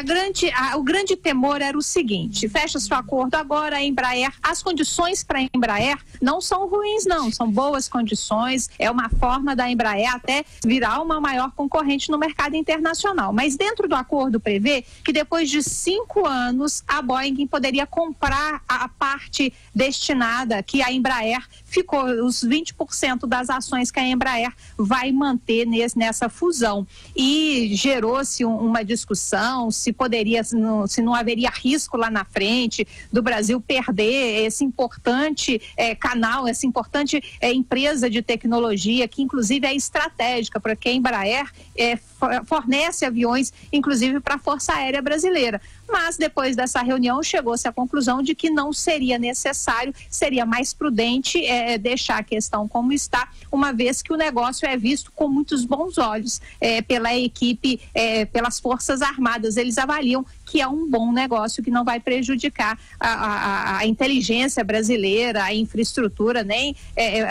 o grande temor era o seguinte: fecha-se o acordo agora, a Embraer, as condições para a Embraer não são ruins, não, são boas condições, é uma forma da Embraer até virar uma maior concorrente no mercado internacional. Mas dentro do acordo prevê que depois de 5 anos a Boeing poderia comprar a parte destinada que a Embraer ficou, os 20% das ações que a Embraer vai manter nessa fusão. E gerou-se uma discussão se não haveria risco lá na frente do Brasil perder esse importante canal, essa importante empresa de tecnologia que inclusive é estratégica, porque a Embraer fornece aviões inclusive para a Força Aérea Brasileira. Mas depois dessa reunião chegou-se à conclusão de que não seria necessário, seria mais prudente deixar a questão como está, uma vez que o negócio é visto com muitos bons olhos pela equipe, pelas Forças Armadas. Eles avaliam que é um bom negócio, que não vai prejudicar a inteligência brasileira, a infraestrutura, nem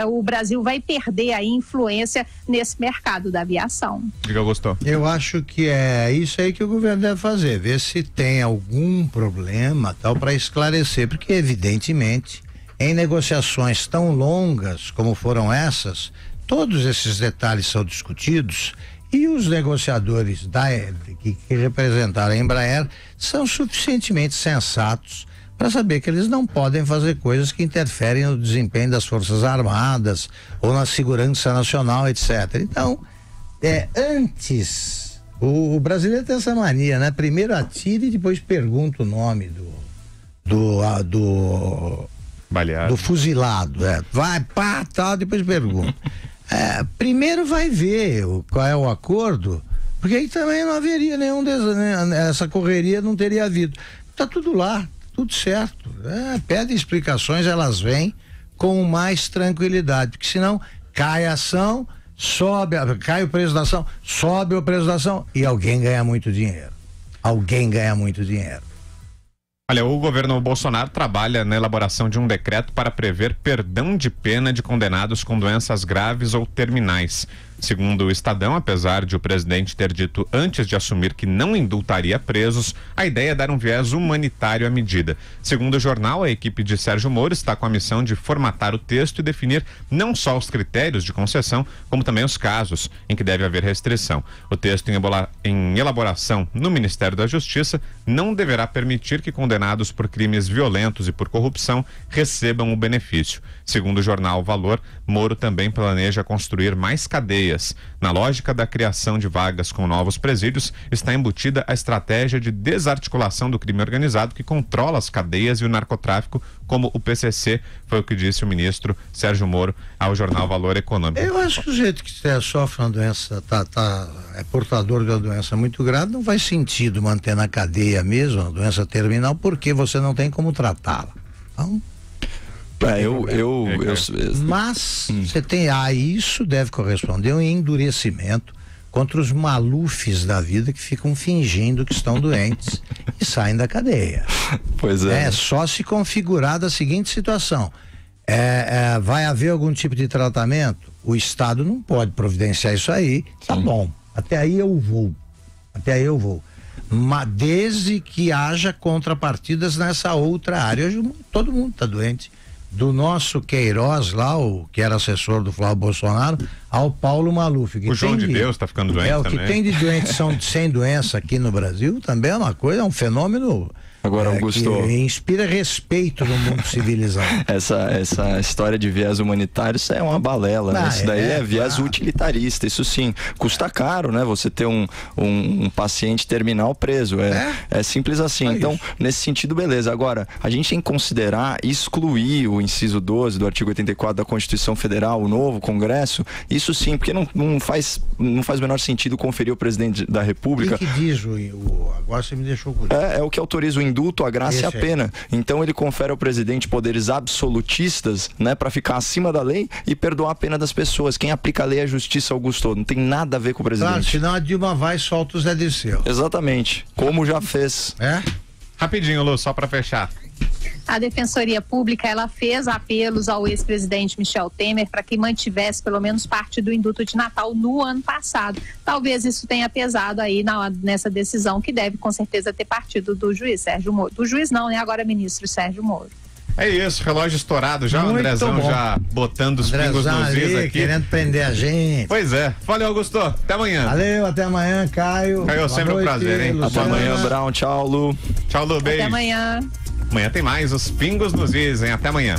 o Brasil vai perder a influência nesse mercado da aviação. Diga, Augusto. Eu acho que é isso aí que o governo deve fazer, ver se tem algum problema tal para esclarecer, porque evidentemente em negociações tão longas como foram essas, todos esses detalhes são discutidos e os negociadores que representaram a Embraer são suficientemente sensatos para saber que eles não podem fazer coisas que interferem no desempenho das Forças Armadas ou na segurança nacional, etc. Então, antes, o brasileiro tem essa mania, né? Primeiro atira e depois pergunta o nome do fuzilado. Vai, pá, tal, depois pergunta. Primeiro vai ver qual é o acordo, porque aí também não haveria essa correria não teria havido. Tá tudo lá, tudo certo. Pede explicações, elas vêm com mais tranquilidade, porque senão cai a ação, cai o preço da ação, sobe o preço da ação e alguém ganha muito dinheiro. Olha, o governo Bolsonaro trabalha na elaboração de um decreto para prever perdão de pena de condenados com doenças graves ou terminais. Segundo o Estadão, apesar de o presidente ter dito antes de assumir que não indultaria presos, a ideia é dar um viés humanitário à medida. Segundo o jornal, a equipe de Sérgio Moro está com a missão de formatar o texto e definir não só os critérios de concessão, como também os casos em que deve haver restrição. O texto em elaboração no Ministério da Justiça não deverá permitir que condenados por crimes violentos e por corrupção recebam o benefício. Segundo o jornal Valor, Moro também planeja construir mais cadeias. Na lógica da criação de vagas com novos presídios, está embutida a estratégia de desarticulação do crime organizado que controla as cadeias e o narcotráfico, como o PCC, foi o que disse o ministro Sérgio Moro ao jornal Valor Econômico. Eu acho que o jeito que você sofre uma doença, é portador de uma doença muito grave, não faz sentido manter na cadeia mesmo, uma doença terminal, porque você não tem como tratá-la. Então, mas você tem, isso deve corresponder a um endurecimento contra os malufes da vida que ficam fingindo que estão doentes e saem da cadeia. Pois é. É só se configurar da seguinte situação: vai haver algum tipo de tratamento? O Estado não pode providenciar isso aí. Tá bom, até aí eu vou. Mas desde que haja contrapartidas nessa outra área. Hoje todo mundo está doente. Do nosso Queiroz lá, o que era assessor do Flávio Bolsonaro, ao Paulo Maluf. O João de Deus está ficando doente também. O que tem de doentes sem doença aqui no Brasil também é uma coisa, é um fenômeno Agora, Augusto, que inspira respeito no mundo civilizado. Essa história de viés humanitário, isso é uma balela, né? Isso daí é viés utilitarista, isso sim. Custa caro, né? Você ter um paciente terminal preso. É simples assim. Então, nesse sentido, beleza. Agora, a gente tem que considerar excluir o inciso 12 do artigo 84 da Constituição Federal, o novo Congresso, isso sim, porque não faz o menor sentido conferir ao presidente da República. O que diz agora você me deixou curioso. É o que autoriza o indulto, a graça e a pena. Então ele confere ao presidente poderes absolutistas, né, para ficar acima da lei e perdoar a pena das pessoas. Quem aplica a lei é a justiça, Augusto. Não tem nada a ver com o presidente. Claro, senão a Dilma vai e solta o Zé Dirceu. Exatamente. Como já fez. Rapidinho, Lu, só para fechar. A Defensoria Pública, ela fez apelos ao ex-presidente Michel Temer para que mantivesse pelo menos parte do indulto de Natal no ano passado. Talvez isso tenha pesado aí nessa decisão, que deve com certeza ter partido do juiz Sérgio Moro. Do juiz não, né? Agora ministro Sérgio Moro. É isso, relógio estourado já, Muito o Andrezão bom. já botando os pingos nos is aqui. Querendo prender a gente. Pois é. Valeu, Augusto. Até amanhã. Valeu, até amanhã, Caio. Caio, sempre um prazer, hein? Até amanhã, Brown. Tchau, Lu. Tchau, Lu. Beijo. Até amanhã. Amanhã tem mais os pingos nos is, hein? Até amanhã.